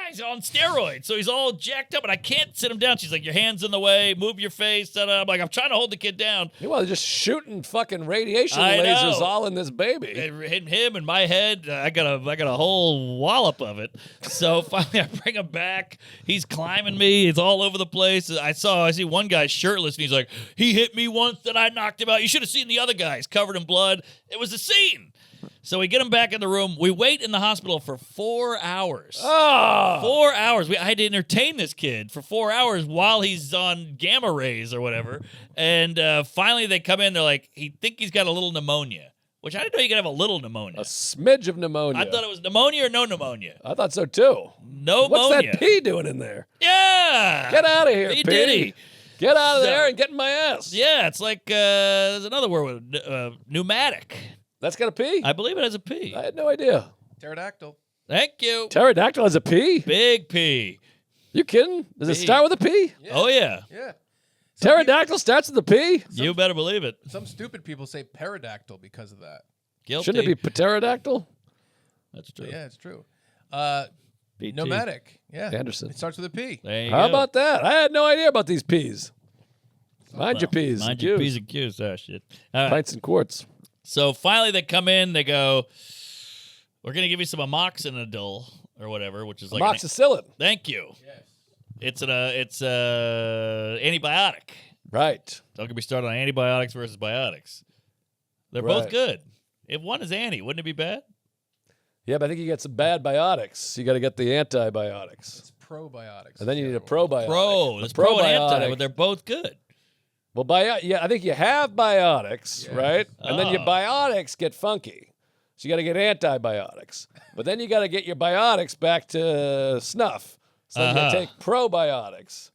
he's on steroids. So he's all jacked up, and I can't sit him down. She's like, your hand's in the way. Move your face. Da-da. I'm like, I'm trying to hold the kid down. Meanwhile, they're just shooting fucking radiation I lasers know. all in this baby. Hitting him in my head. I got a whole wallop of it. So finally, I bring him back. He's climbing me. He's all over the place. I see one guy shirtless, and he's like, he hit me once, then I knocked him out. You should have seen the other guys covered in blood. It was a scene. So we get him back in the room. We wait in the hospital for 4 hours. Oh! 4 hours. I had to entertain this kid for 4 hours while he's on gamma rays or whatever. And finally they come in. They're like, think he's got a little pneumonia. Which I didn't know you could have a little pneumonia. A smidge of pneumonia. I thought it was pneumonia or no pneumonia. I thought so too. No What's pneumonia. that pee doing in there? Yeah. Get out of here, P. P. Diddy. Get out of So- there and get in my ass. Yeah, it's like there's another word with pneumatic. That's got a P? I believe it has a P. I had no idea. Pterodactyl. Thank you. Pterodactyl has a P? Big P. You kidding? Does it P. start with a P? Yeah. Oh, yeah. Yeah. Pterodactyl starts with a P? You better believe it. Some stupid people say pterodactyl because of that. Guilty. Shouldn't it be pterodactyl? That's true. Yeah, it's true. PT. Nomadic. Yeah. Anderson. It starts with a P. There you How go. about that? I had no idea about these P's. Mind your P's. Mind and your Q's. P's and Q's. Oh, shit. All right. Pints and quarts. So finally they come in. They go, we're going to give you some amoxicillin or whatever, which is like Amoxicillin. thank you. Yes. It's antibiotic. Right. Don't get me started on antibiotics versus biotics. They're both Right. good. If one is anti, wouldn't it be bad? Yeah, but I think you get some bad biotics. You got to get the antibiotics. It's probiotics. And then you need a It's the other one. probiotic. There's A pro and anti, probiotic. but they're both good. Well, yeah, I think you have biotics, Yeah. right? And then your Oh. biotics get funky. So you got to get antibiotics. But then you got to get your biotics back to snuff. So you got to take probiotics.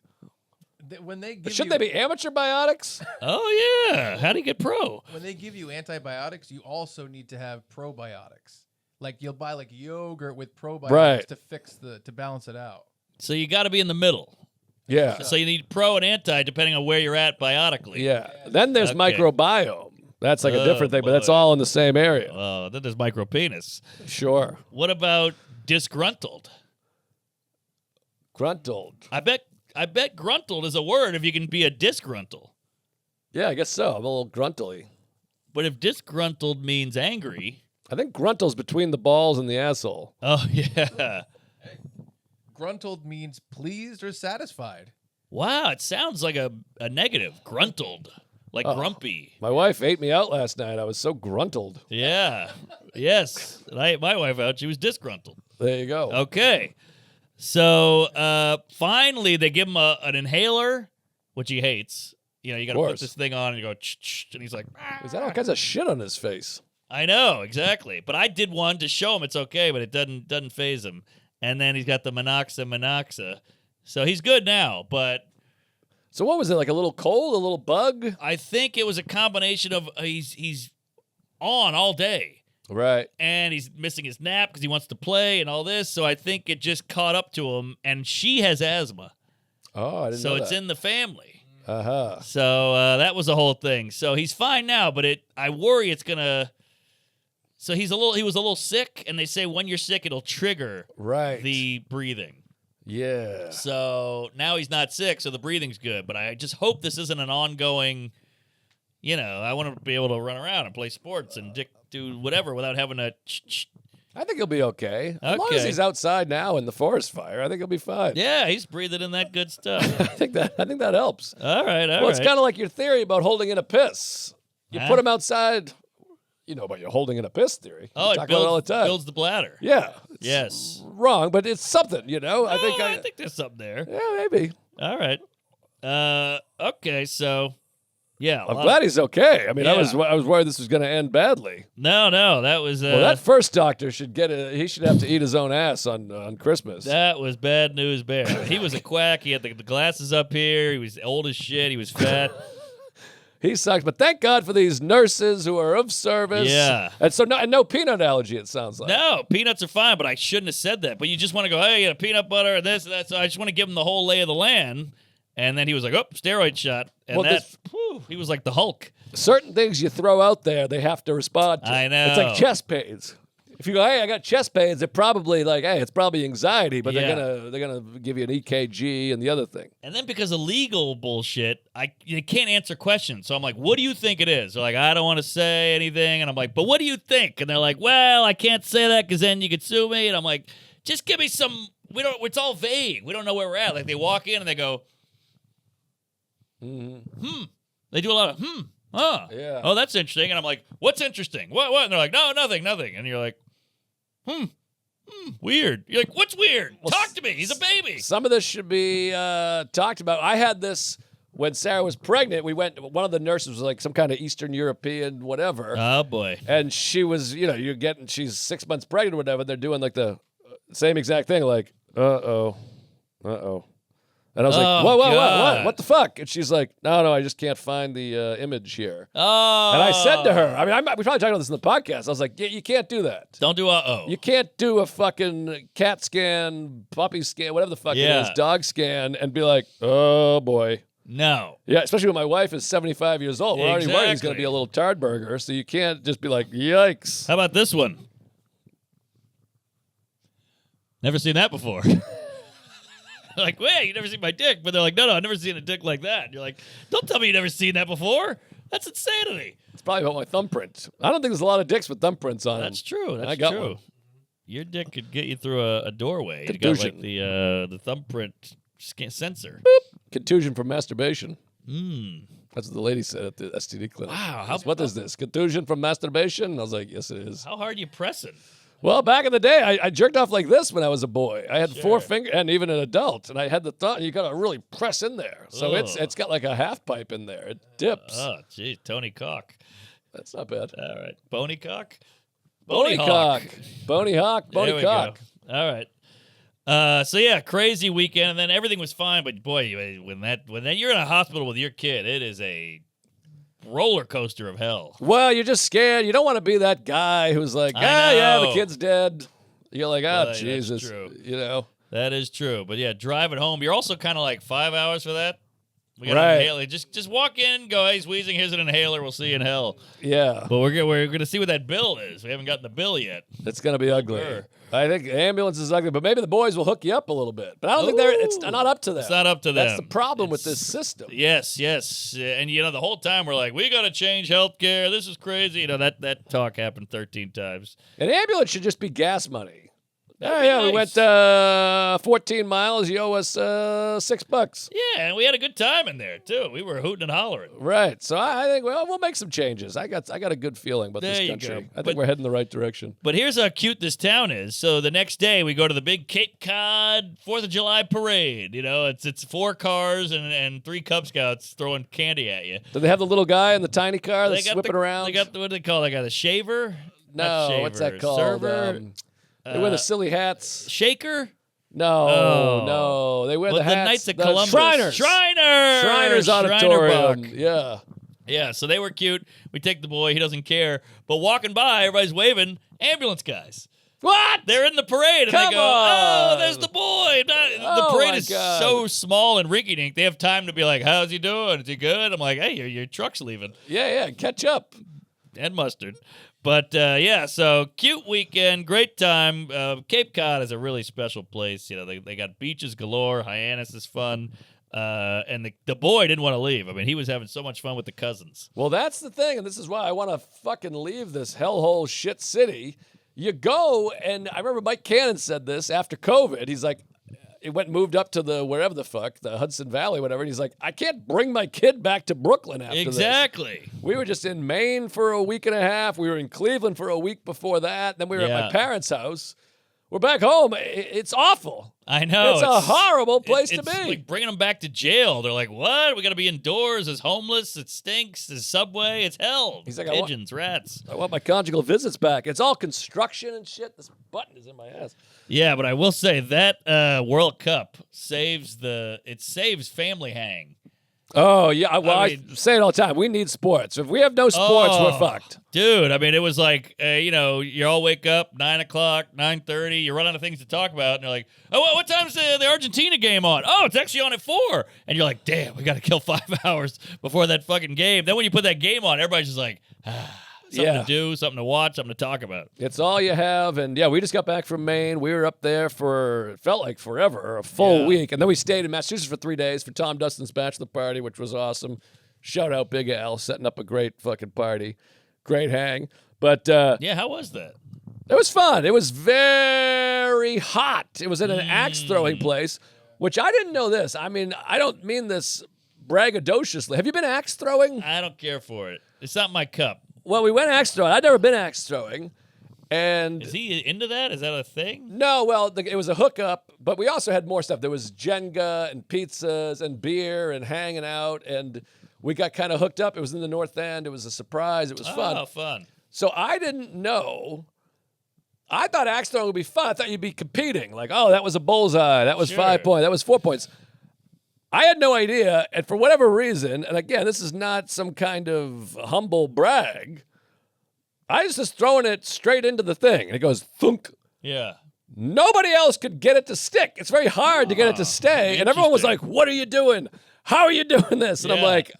When they give But shouldn't they be amateur biotics? Oh, yeah. How do you get pro? When they give you antibiotics, you also need to have probiotics. Like you'll buy like yogurt with probiotics Right. to balance it out. So you got to be in the middle. Yeah. So you need pro and anti depending on where you're at biotically. Yeah. Then there's Okay. microbiome. That's like a different thing, but that's boy. all in the same area. Oh, then there's micropenis. Sure. What about disgruntled? Gruntled. I bet gruntled is a word if you can be a disgruntled. Yeah, I guess so. I'm a little gruntly. But if disgruntled means angry, I think gruntle's between the balls and the asshole. oh yeah. Gruntled means pleased or satisfied. Wow, it sounds like a negative. Gruntled. Like grumpy. My wife ate me out last night. I was so gruntled. Yeah. Yes. And I ate my wife out. She was disgruntled. There you go. Okay. So finally they give him an inhaler, which he hates. You know, you got to put course. this thing on and you go, and he's like, He's got all kinds of shit on his face. I know, exactly. But I did one to show him it's okay, but it doesn't phase him. And then he's got the Monoxa. So he's good now, but So what was it, like a little cold, a little bug? I think it was a combination of he's on all day. Right. And he's missing his nap because he wants to play and all this. So I think it just caught up to him. And she has asthma. Oh, I didn't know So it's that. in the family. Uh-huh. So that was the whole thing. So he's fine now, but I worry it's gonna. So he was a little sick, and they say when you're sick, it'll trigger Right. the breathing. Yeah. So now he's not sick, so the breathing's good. But I just hope this isn't an ongoing. You know, I want to be able to run around and play sports and do whatever without having to. I think he'll be okay. As long as Okay. he's outside now in the forest fire, I think he'll be fine. Yeah, he's breathing in that good stuff. I think that helps. All right, Well, it's kind of like your theory about holding in a piss. You Huh? put him outside. You know about your holding in a piss theory. Oh, You it talk about it all the time. builds the bladder. Yeah. It's Yes. wrong, but it's something, you know? I think there's something there. Yeah, maybe. All right. Okay, so yeah. I'm glad he's okay. I mean, I was Yeah. worried this was going to end badly. No, that was Well, that first doctor should he should have to eat his own ass on Christmas. that was bad news bear. He was a quack. He had the glasses up here. He was old as shit. He was fat. He sucks, but thank God for these nurses who are of service. Yeah. And so no peanut allergy, it sounds like. No, peanuts are fine, but I shouldn't have said that. But you just want to go, hey, you got peanut butter and this and that. So I just want to give him the whole lay of the land. And then he was like, oh, steroid shot. And Well, he was like the Hulk. Certain things you throw out there, they have to respond to. I know. It's like chest pains. If you go, hey, I got chest pains, they're probably like, hey, it's probably anxiety, but Yeah. they're gonna give you an EKG and the other thing. And then because of legal bullshit, they can't answer questions. So I'm like, what do you think it is? They're like, I don't want to say anything. And I'm like, but what do you think? And they're like, well, I can't say that because then you could sue me. And I'm like, just give me some. It's all vague. We don't know where we're at. Like they walk in and they go, They do a lot of Yeah. Oh, that's interesting. And I'm like, what's interesting? What? And they're like, no, nothing. And you're like, weird. You're like, what's weird? Talk to me. He's a baby. Some of this should be talked about. I had this when Sarah was pregnant. One of the nurses was like some kind of Eastern European whatever. Oh boy. And she was, she's 6 months pregnant or whatever. They're doing like the same exact thing, like, uh-oh. And I was like, Oh, whoa, God. what the fuck? And she's like, no, I just can't find the image here. Oh. And I said to her, we probably talked about this in the podcast. I was like, yeah, you can't do that. Don't do uh-oh. You can't do a fucking cat scan, puppy scan, whatever the fuck it Yeah. is, dog scan, and be like, oh boy. No. Yeah, especially when my wife is 75 years old. We're already worried he's going to Exactly. be a little tard burger, so you can't just be like, yikes. How about this one? Never seen that before. Like, wait, you never seen my dick? But they're like, no, I've never seen a dick like that. And you're like, don't tell me you never seen that before. That's insanity. It's probably about my thumbprint. I don't think there's a lot of dicks with thumbprints on them. That's true. That's I got true. one. Your dick could get you through a doorway. You got Contusion. like the thumbprint sensor. Contusion from masturbation. Mm. That's what the lady said at the STD clinic. Wow, She goes, what is this? Contusion from masturbation? I was like, yes, it is. How hard are you pressing? Well, back in the day, I jerked off like this when I was a boy. I had Sure. 4 fingers, and even an adult, and I had the thought, you got to really press in there. So Ugh. it's got like a half pipe in there. It dips. Oh, geez, Tony Cock. That's not bad. All right, Bony Cock. Bony Hawk. cock. Bony hawk. There Bony we cock. go. All right. So yeah, crazy weekend, and then everything was fine. But boy, when you're in a hospital with your kid, it is a roller coaster of hell. Well, you're just scared. You don't want to be that guy who's like, I yeah, the know. kid's dead. You're like, That's Jesus. true. You know. That is true. But yeah, driving home, you're also kind of like 5 hours for that. We got Right. an inhaler. Just walk in, go, hey, he's wheezing, here's an inhaler, we'll see you in hell. Yeah. But we're gonna see what that bill is. We haven't gotten the bill yet. It's going to be ugly. Sure. I think the ambulance is ugly, but maybe the boys will hook you up a little bit. But I don't think it's not up to them. It's not up to them. That's the problem with this system. Yes. And the whole time we're like, we gotta change healthcare. This is crazy. That talk happened 13 times. An ambulance should just be gas money. That'd be Yeah, we nice. went 14 miles. You owe us $6. Yeah, and we had a good time in there too. We were hooting and hollering. Right. So I think we'll make some changes. I got a good feeling about There this you country. go. I think But- we're heading the right direction. But here's how cute this town is. So the next day we go to the big Cape Cod 4th of July parade. It's 4 cars and 3 Cub Scouts throwing candy at you. Do they have the little guy in the tiny car that's got whipping around? They got what do they call that guy? The shaver? Not no, shaver, what's that called? Server? They wear the silly hats. Shaker? No, Oh. no, they wear Well, the hats. Knights of the Columbus. Shriners. Shriners Auditorium. Buck. Yeah. Yeah, so they were cute. We take the boy. He doesn't care. But walking by, everybody's waving. Ambulance guys. What? They're in the parade, and Come they go, on. oh, there's the boy. The Oh, parade my is God. so small and rinky-dink. They have time to be like, how's he doing? Is he good? I'm like, hey, your truck's leaving. Yeah, catch up. And mustard. But, so cute weekend, great time. Cape Cod is a really special place. They got beaches galore. Hyannis is fun. And the boy didn't want to leave. I mean, he was having so much fun with the cousins. Well, that's the thing, and this is why I want to fucking leave this hellhole shit city. You go, and I remember Mike Cannon said this after COVID. He's like, it went and moved up to the wherever the fuck, the Hudson Valley, whatever. And he's like, I can't bring my kid back to Brooklyn after this. Exactly. We were just in Maine for a week and a half. We were in Cleveland for a week before that. Then we were at Yeah. my parents' house. We're back home. It's awful. I know. It's a horrible place to it's be. like bringing them back to jail. They're like, what? We got to be indoors. It's homeless. It stinks. There's subway. It's hell. He's like, I want- pigeons, rats. I want my conjugal visits back. It's all construction and shit. This button is in my ass. Yeah, but I will say that World Cup saves family hang. Oh, yeah. Well, I I mean- say it all the time. We need sports. If we have no sports, we're fucked. Dude, I mean, it was like, you all wake up, 9 o'clock, 9:30, you run out of things to talk about, and you're like, oh, what time's the Argentina game on? Oh, it's actually on at 4. And you're like, damn, we got to kill 5 hours before that fucking game. Then when you put that game on, everybody's just like, something Yeah. to do, something to watch, something to talk about. It's all you have. And yeah, we just got back from Maine. We were up there for, it felt like forever, a full Yeah. week. And then we stayed in Massachusetts for 3 days for Tom Dustin's bachelor party, which was awesome. Shout out Big Al, setting up a great fucking party. Great hang. But Yeah, how was that? it was fun. It was very hot. It was in an axe throwing place, which I didn't know this. I mean, I don't mean this braggadociously. Have you been axe throwing? I don't care for it. It's not my cup. Well, we went axe throwing. I'd never been axe throwing. And Is he into that? Is that a thing? no, well, it was a hookup, but we also had more stuff. There was Jenga and pizzas and beer and hanging out, and we got kind of hooked up. It was in the North End. It was a surprise. It was fun. Oh, fun. So I didn't know. I thought axe throwing would be fun. I thought you'd be competing. Like, oh, that was a bullseye. That was Sure. 5 points. That was 4 points. I had no idea. And for whatever reason, and again, this is not some kind of humble brag, I was just throwing it straight into the thing. And it goes thunk. Yeah. Nobody else could get it to stick. It's very hard to get it to stay. And everyone was like, interesting. what are you doing? How are you doing this? And I'm Yeah. like,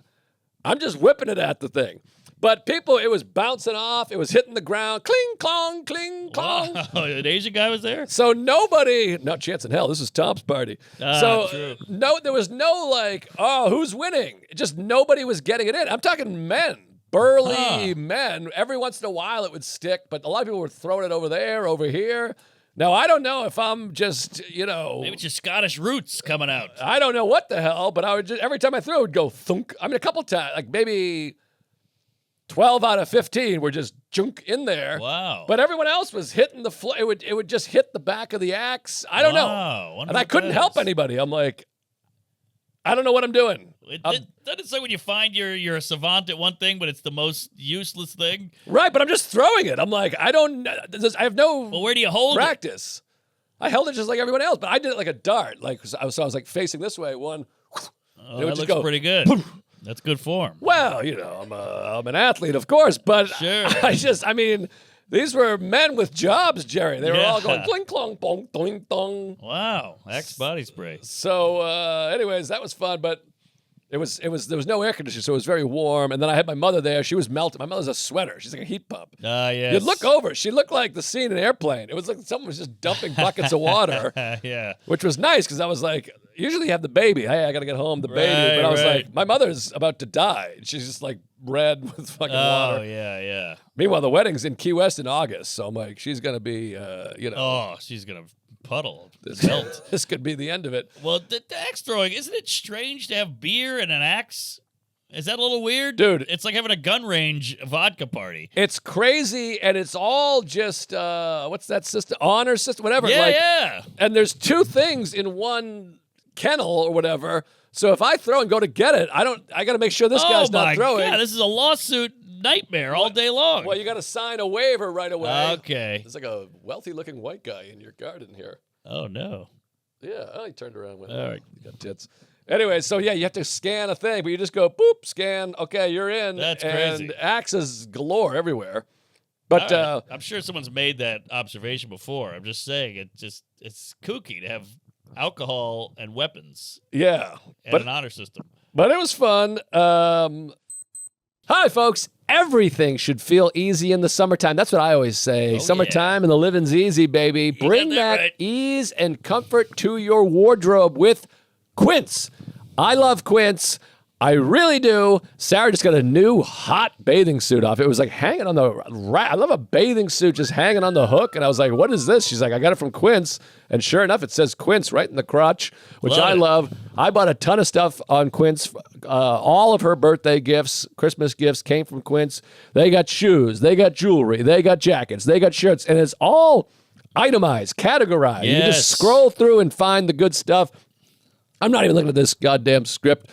I'm just whipping it at the thing. But people, it was bouncing off. It was hitting the ground. Cling, clong, cling, clong. Wow. An Asian guy was there? So nobody, no chance in hell, this is Tom's party. So true. no, there was no like, oh, who's winning? Just nobody was getting it in. I'm talking men, burly men. Every once in a while it would stick, but a lot of people were throwing it over there, over here. Now, I don't know if I'm just, Maybe it's your Scottish roots coming out. I don't know what the hell, but I would just, every time I threw it would go thunk. I mean, a couple times, like maybe 12 out of 15 were just junk in there. Wow. But everyone else was hitting the floor. It would just hit the back of the axe. I don't Wow. know. Wonder And I what couldn't that help is. anybody. I'm like, I don't know what I'm doing. Doesn't say when you find you're a savant at one thing, but it's the most useless thing. Right, but I'm just throwing it. I'm like, I have no Well, where do you hold it? practice. I held it just like everyone else, but I did it like a dart. Like, so I was like facing this way, one. Oh, it would that just looks go, pretty good. That's good form. Well, I'm an athlete, of course, but Sure. I mean, these were men with jobs, Jerry. They were all Yeah. going clink, clong, bong, doing, dong. Wow. Axe body spray. So, anyways, that was fun, but There was no air conditioning, so it was very warm. And then I had my mother there. She was melting. My mother's a sweater. She's like a heat pump. Yes. You'd look over. She looked like the scene in Airplane. It was like someone was just dumping buckets of water, Yeah. which was nice because I was like, usually you have the baby. Hey, I got to get home, the baby. But I was like, my mother's about to die. She's just like red with fucking water. Oh, yeah. Meanwhile, the wedding's in Key West in August. So I'm like, she's going to be, Oh, she's going to puddle. this, this could be the end of it. Well, the axe throwing, isn't it strange to have beer and an axe? Is that a little weird? Dude. It's like having a gun range vodka party. It's crazy, and it's all just, what's that system? Honor system, whatever. Yeah. And there's two things in one kennel or whatever. So if I throw and go to get it, I got to make sure this guy's not throwing. Yeah, this is a lawsuit nightmare all day long. Well, you got to sign a waiver right away. Okay. There's like a wealthy-looking white guy in your garden here. Oh, no. Yeah, he turned around and went, All right. You got tits. Anyway, so yeah, you have to scan a thing, but you just go, boop, scan, okay, you're in. That's and crazy. axes galore everywhere. But All right. I'm sure someone's made that observation before. I'm just saying, it's kooky to have alcohol and weapons yeah. and But an honor system. But it was fun. Hi, folks. Everything should feel easy in the summertime. That's what I always say. Summertime and the living's easy, baby. Bring got that that right. ease and comfort to your wardrobe with Quince. I love Quince. I really do. Sarah just got a new hot bathing suit off. It was like hanging on the rack. I love a bathing suit just hanging on the hook. And I was like, what is this? She's like, I got it from Quince. And sure enough, it says Quince right in the crotch, which I love. I bought a ton of stuff on Quince. All of her birthday gifts, Christmas gifts came from Quince. They got shoes. They got jewelry. They got jackets. They got shirts. And it's all itemized, categorized. Yes. You just scroll through and find the good stuff. I'm not even looking at this goddamn script.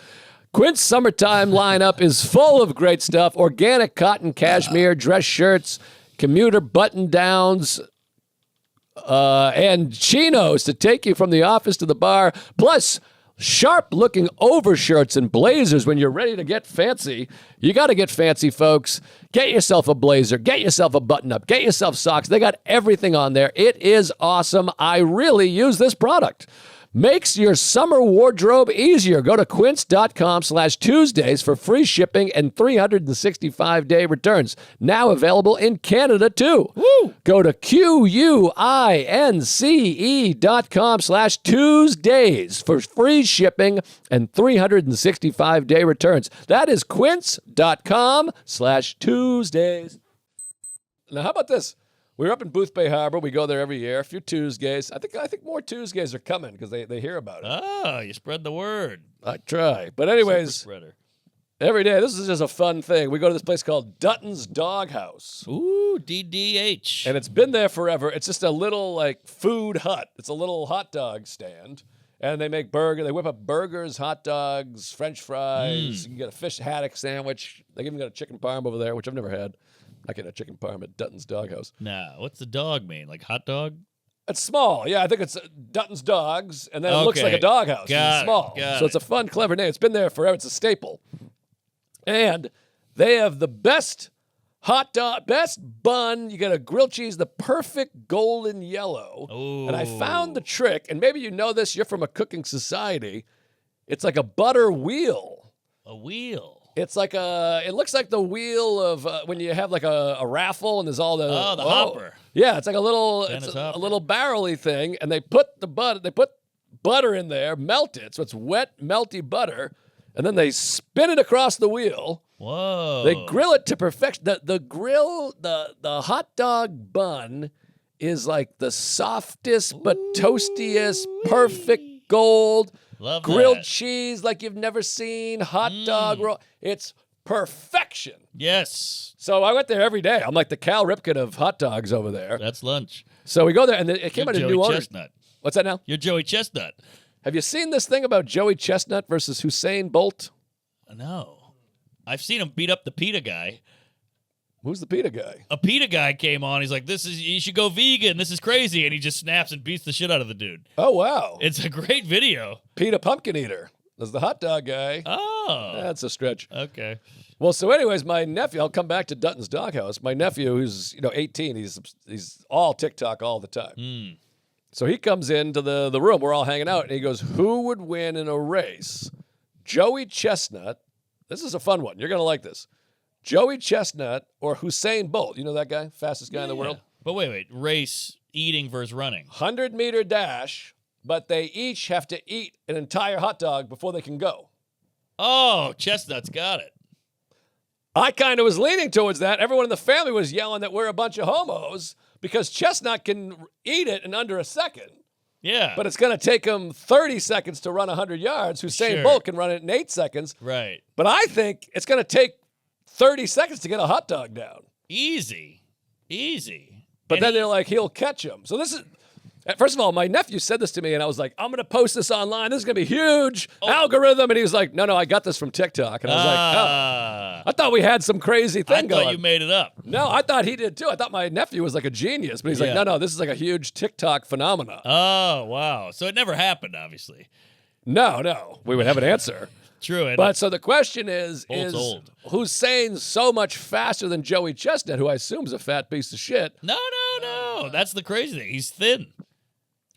Quince summertime lineup is full of great stuff. Organic cotton cashmere, dress shirts, commuter button-downs, and chinos to take you from the office to the bar. Plus, sharp-looking overshirts and blazers when you're ready to get fancy. You got to get fancy, folks. Get yourself a blazer. Get yourself a button-up. Get yourself socks. They got everything on there. It is awesome. I really use this product. Makes your summer wardrobe easier. Go to quince.com/Tuesdays for free shipping and 365-day returns. Now available in Canada, too. Woo! Go to QUINCE.com/Tuesdays for free shipping and 365-day returns. That is quince.com/Tuesdays. Now, how about this? We were up in Boothbay Harbor. We go there every year. A few Tuesgays. I think more Tuesgays are coming because they hear about it. Oh, you spread the word. I try. But anyways, Super spreader. every day, this is just a fun thing. We go to this place called Dutton's Doghouse. Ooh, DDH. And it's been there forever. It's just a little, like, food hut. It's a little hot dog stand. And they make burger. They whip up burgers, hot dogs, French fries. You can get a fish haddock sandwich. They even got a chicken parm over there, which I've never had. I get a chicken parm at Dutton's Doghouse. Nah, what's the dog mean? Like hot dog? It's small. Yeah, I think it's Dutton's Dogs, and then it looks like a doghouse. It's small. So it's a fun, clever name. It's been there forever. It's a staple. And they have the best hot dog, best bun. You got a grilled cheese, the perfect golden yellow. Ooh. And I found the trick, and maybe you know this, you're from a cooking society. It's like a butter wheel. A wheel. It's like it looks like the wheel of when you have like a raffle and there's all the hopper. Yeah, it's like a little Dennis it's a Hopper. little barrel-y thing, and they put butter in there, melt it, so it's wet, melty butter, and then they spin it across the wheel. Whoa. They grill it to perfection. The hot dog bun is like the softest but toastiest, perfect gold. Love Grilled that. cheese like you've never seen, hot dog roll. It's perfection. Yes. So I went there every day. I'm like the Cal Ripken of hot dogs over there. That's lunch. So we go there, and it came You're out a Joey new owner. Chestnut. What's that now? You're Joey Chestnut. Have you seen this thing about Joey Chestnut versus Usain Bolt? No. I've seen him beat up the PETA guy. Who's the PETA guy? A PETA guy came on. He's like, you should go vegan. This is crazy. And he just snaps and beats the shit out of the dude. Oh, wow. It's a great video. PETA Pumpkin Eater. There's the hot dog guy. Oh. That's a stretch. Okay. Well, so anyways, my nephew, I'll come back to Dutton's Doghouse. My nephew, who's 18, he's all TikTok all the time. So he comes into the room. We're all hanging out, and he goes, who would win in a race, Joey Chestnut. This is a fun one. You're going to like this. Joey Chestnut or Usain Bolt. You know that guy? Fastest guy in the world? But wait. Race, eating versus running. 100-meter dash, but they each have to eat an entire hot dog before they can go. Oh, Chestnut's got it. I kind of was leaning towards that. Everyone in the family was yelling that we're a bunch of homos because Chestnut can eat it in under a second. Yeah. But it's going to take him 30 seconds to run 100 yards. Usain Sure. Bolt can run it in 8 seconds. Right. But I think it's going to take 30 seconds to get a hot dog down. Easy. But And then they're like, he'll catch him. So this is, first of all, my nephew said this to me, and I was like, I'm going to post this online. This is going to be huge algorithm. And he was like, no, I got this from TikTok. And I was like, oh, I thought we had some crazy thing going. I thought you made it up. No, I thought he did too. I thought my nephew was like a genius. But he's like, no, this is like a huge TikTok phenomenon. Oh, wow. So it never happened, obviously. No. We would have an answer. True. But so the question is old. Hussein's so much faster than Joey Chestnut, who I assume is a fat piece of shit, No. That's the crazy thing. He's thin.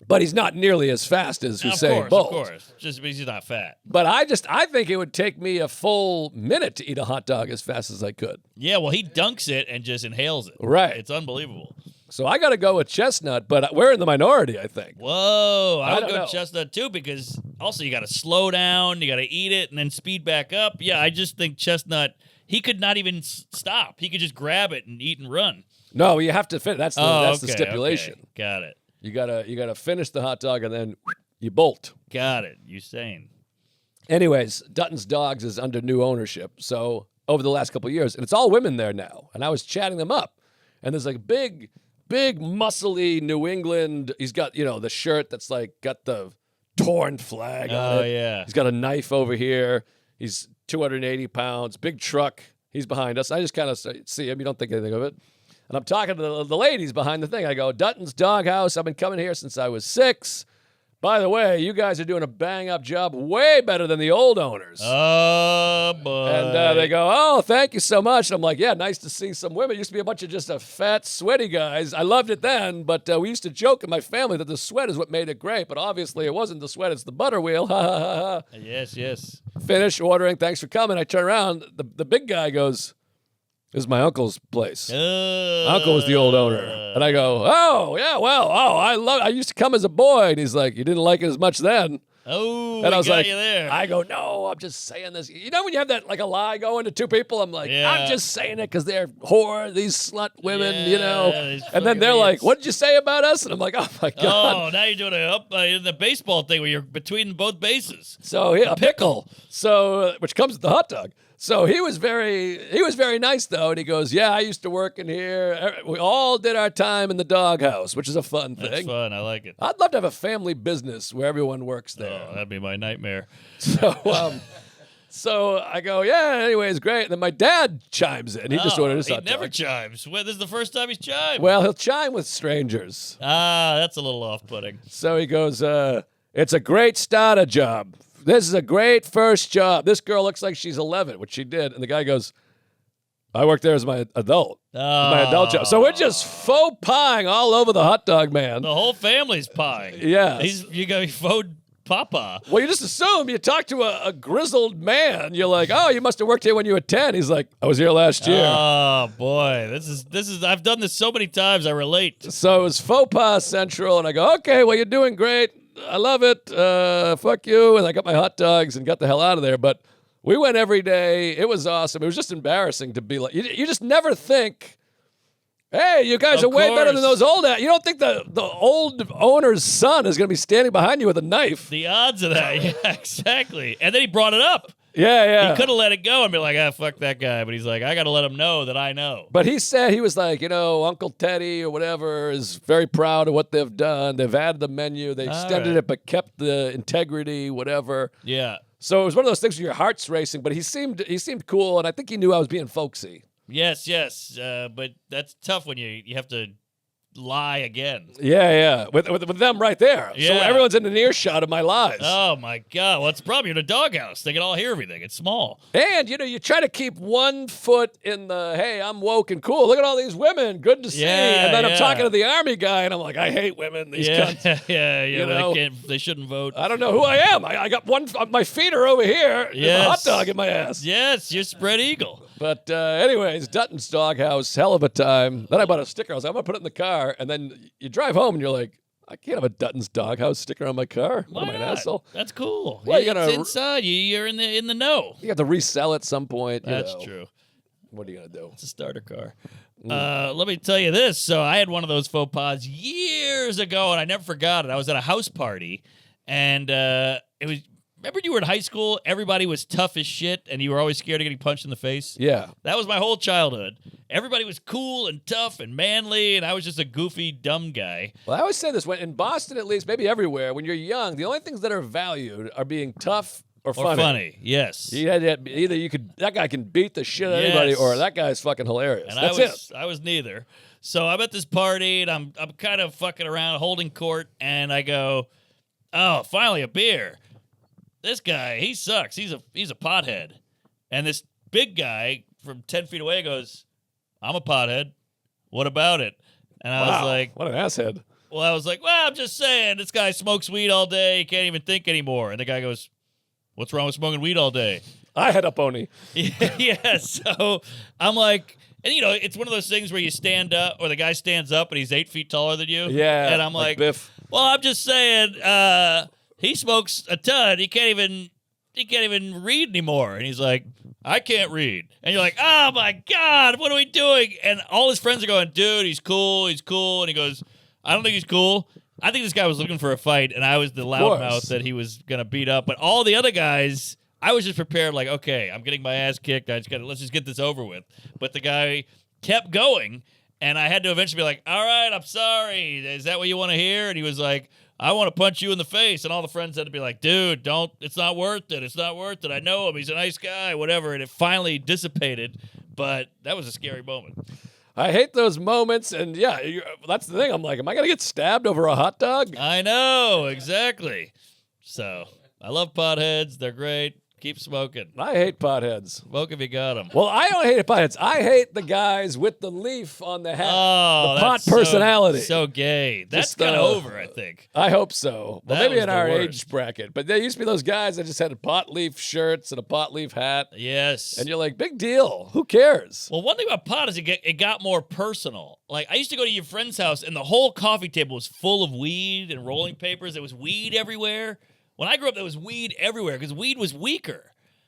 but he's not nearly as fast as Usain Bolt. Of course. Just because he's not fat. But I think it would take me a full minute to eat a hot dog as fast as I could. Yeah, well, he dunks it and just inhales it. Right. It's unbelievable. So I got to go with Chestnut, but we're in the minority, I think. Whoa. I would don't go know. Chestnut, too, because also you got to slow down, you got to eat it, and then speed back up. Yeah, I just think Chestnut, he could not even stop. He could just grab it and eat and run. No, you have to finish. That's the stipulation. Okay. Got it. You gotta finish the hot dog and then you bolt. Got it. Usain. Anyways, Dutton's Dogs is under new ownership. So over the last couple of years, and it's all women there now. And I was chatting them up, and there's like big, muscly New England. He's got the shirt that's like got the torn flag on it. Oh, yeah. He's got a knife over here. He's 280 pounds, big truck. He's behind us. I just kind of see him. You don't think anything of it. And I'm talking to the ladies behind the thing. I go, Dutton's Doghouse. I've been coming here since I was 6. By the way, you guys are doing a bang-up job, way better than the old owners. Oh, boy. And they go, oh, thank you so much. And I'm like, yeah, nice to see some women. It used to be a bunch of just fat, sweaty guys. I loved it then, but we used to joke in my family that the sweat is what made it great. But obviously it wasn't the sweat, it's the butter wheel. Ha, ha, ha, ha. Yes. Finish ordering. Thanks for coming. I turn around. The big guy goes, this is my uncle's place. My uncle was the old owner. And I go, oh, yeah, well, I used to come as a boy. And he's like, you didn't like it as much then. Oh, And I was got like, you there. I go, no, I'm just saying this. You know when you have that, like a lie going to two people? I'm like, Yeah. I'm just saying it because they're these slut women, these And then fucking they're like, idiots. what did you say about us? And I'm like, oh, my God. Oh, now you're doing the baseball thing where you're between both bases. So a pickle. So which comes with the hot dog. So he was very nice though, and he goes, "Yeah, I used to work in here. We all did our time in the doghouse, which is a fun thing. That's fun. I like it. I'd love to have a family business where everyone works there. Oh, that'd be my nightmare. So I go, yeah. Anyways, great. And then my dad chimes in. He just ordered his He hot never dog. chimes. Well, this is the first time he's chimed. Well, he'll chime with strangers. That's a little off-putting. So he goes, it's a great starter job. This is a great first job. This girl looks like she's 11, which she did. And the guy goes, I worked there as my adult job. So we're just faux pieing all over the hot dog man. The whole family's pieing. Yeah. You got faux papa. Well, you just assume you talk to a grizzled man. You're like, oh, you must have worked here when you were 10. He's like, I was here last year. Oh boy, this is. I've done this so many times. I relate. So it was faux pas central, and I go, okay, well, you're doing great. I love it. Fuck you. And I got my hot dogs and got the hell out of there. But we went every day. It was awesome. It was just embarrassing to be like, you just never think, hey, you guys are way better than those old. You don't think the old owner's son is going to be standing behind you with a knife. The odds of that, yeah, exactly. And then he brought it up. Yeah. He could have let it go and be like, fuck that guy. But he's like, I got to let him know that I know. But he said, he was like, Uncle Teddy or whatever is very proud of what they've done. They've added the menu. They extended it but kept the integrity, whatever. Yeah. So it was one of those things where your heart's racing, but he seemed cool, and I think he knew I was being folksy. Yes. But that's tough when you have to lie again. Yeah. With them right there. So Yeah. everyone's in an earshot of my lies. Oh my God! Well, it's probably in a doghouse. They can all hear everything. It's small. And, you try to keep one foot in the, hey, I'm woke and cool. Look at all these women. Good to see. Yeah, And then I'm yeah. talking to the army guy, and I'm like, I hate women. These cunts. yeah. You But know? they shouldn't vote. I don't know who I am. I got my feet are over here. There's a hot Yes. dog in my ass. Yes, you're spread eagle. But anyways, Dutton's Doghouse, hell of a time. Then I bought a sticker. I was like, I'm going to put it in the car. And then you drive home, and you're like, I can't have a Dutton's Doghouse sticker on my car. What am I, an not? asshole? That's cool. Well, Yeah, you gotta- it's inside. You're in the know. You have to resell at some point. That's know. true. What are you going to do? It's a starter car. Let me tell you this. So I had one of those faux pas years ago, and I never forgot it. I was at a house party, and it was. Remember, you were in high school. Everybody was tough as shit, and you were always scared of getting punched in the face. Yeah. That was my whole childhood. Everybody was cool and tough and manly, and I was just a goofy, dumb guy. Well, I always say this, when in Boston at least, maybe everywhere, when you're young, the only things that are valued are being tough or Or funny. funny, yes. Either that guy can beat the shit out of anybody, Yes. or that guy's fucking hilarious. And That's I was neither. So I'm at this party, and I'm kind of fucking around, holding court, and I go, oh, finally a beer. This guy, he sucks. He's a pothead. And this big guy from 10 feet away goes, I'm a pothead. What about it? And I was like, what an asshead. well, I'm just saying, this guy smokes weed all day. He can't even think anymore. And the guy goes, what's wrong with smoking weed all day? I had a pony. Yeah, so I'm like, and it's one of those things where you stand up, or the guy stands up and he's 8 feet taller than you. Yeah. And I'm like, Biff. well, I'm just saying, he smokes a ton. He can't even read anymore. And he's like, I can't read. And you're like, oh my God, what are we doing? And all his friends are going, dude, he's cool. And he goes, I don't think he's cool. I think this guy was looking for a fight, and I was the loudmouth that he was going to beat up. But all the other guys, I was just prepared, like, okay, I'm getting my ass kicked. Let's just get this over with. But the guy kept going, and I had to eventually be like, all right, I'm sorry. Is that what you want to hear? And he was like, I want to punch you in the face. And all the friends had to be like, dude, don't. It's not worth it. It's not worth it. I know him. He's a nice guy, whatever. And it finally dissipated. But that was a scary moment. I hate those moments, and yeah, that's the thing. I'm like, am I going to get stabbed over a hot dog? I know, exactly. So, I love potheads. They're great. Keep smoking. I hate potheads. Smoke if you got them. Well, I don't hate potheads. I hate the guys with the leaf on the hat. Oh, the pot that's personality. So gay. That's Just, kind of over, I think. I hope so. Well, That maybe was in the our worst. age bracket. But there used to be those guys that just had pot leaf shirts and a pot leaf hat. Yes. And you're like, big deal. Who cares? Well, one thing about pot is it got more personal. Like, I used to go to your friend's house, and the whole coffee table was full of weed and rolling papers. There was weed everywhere. When I grew up, there was weed everywhere because weed was weaker.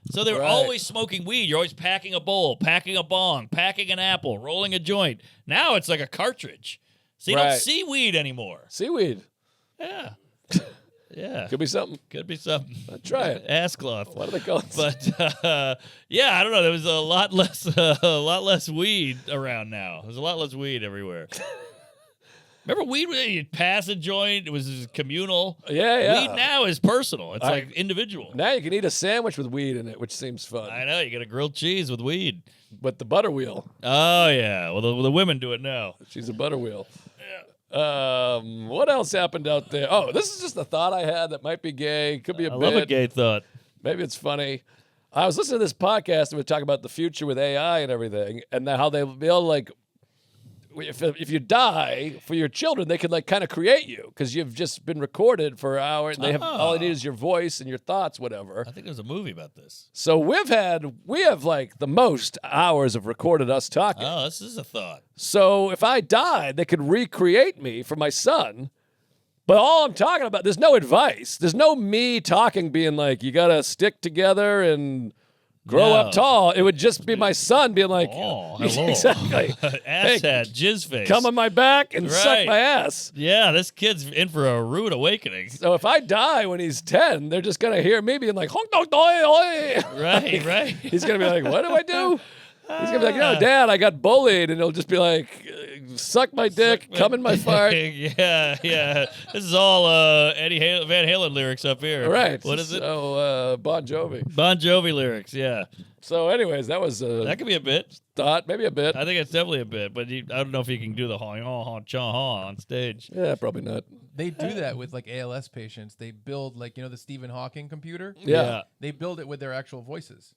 So they were Right. always smoking weed. You're always packing a bowl, packing a bong, packing an apple, rolling a joint. Now it's like a cartridge. So you Right. don't see weed anymore. Seaweed. Yeah. Yeah. Could be something. Could be something. Try it. Ass cloth. What do they call it? But yeah, I don't know. There was a lot less weed around now. There's a lot less weed everywhere. Remember weed? You'd pass a joint. It was just communal. Yeah. Weed now is personal. It's like individual. Now you can eat a sandwich with weed in it, which seems fun. I know. You get a grilled cheese with weed. But the butter wheel. Oh yeah. Well, the women do it now. She's a butter wheel. What else happened out there? Oh, this is just a thought I had that might be gay. Could be a I bit. love a gay thought. Maybe it's funny. I was listening to this podcast and we were talking about the future with AI and everything, and how they'll be able to, like, if you die, for your children, they could like kind of create you because you've just been recorded for an hour. And they have all they need is your voice and your thoughts, whatever. I think there's a movie about this. So we have like the most hours of recorded us talking. Oh, this is a thought. So if I died, they could recreate me for my son. But all I'm talking about, there's no advice. There's no me talking, being like, you got to stick together and grow No. up tall. It would just be my son being like, Oh, hello. exactly. Asshat, jizz face. Come on my back and suck Right. my ass. Yeah, this kid's in for a rude awakening. So if I die when he's 10, they're just going to hear me being like, honk, dog, doi, oi. Right. He's going to be like, what do I do? He's going to be like, no, Dad, I got bullied. And he'll just be like, suck my dick, come in my fart. yeah. This is all Eddie Van Halen lyrics up here. Right. What is it? So, Bon Jovi. Bon Jovi lyrics, yeah. So, anyways, that was That could be a bit. thought, maybe a bit. I think it's definitely a bit, but I don't know if you can do the ha on stage. Yeah, probably not. They do that with like ALS patients. They build like the Stephen Hawking computer. Yeah. They build it with their actual voices.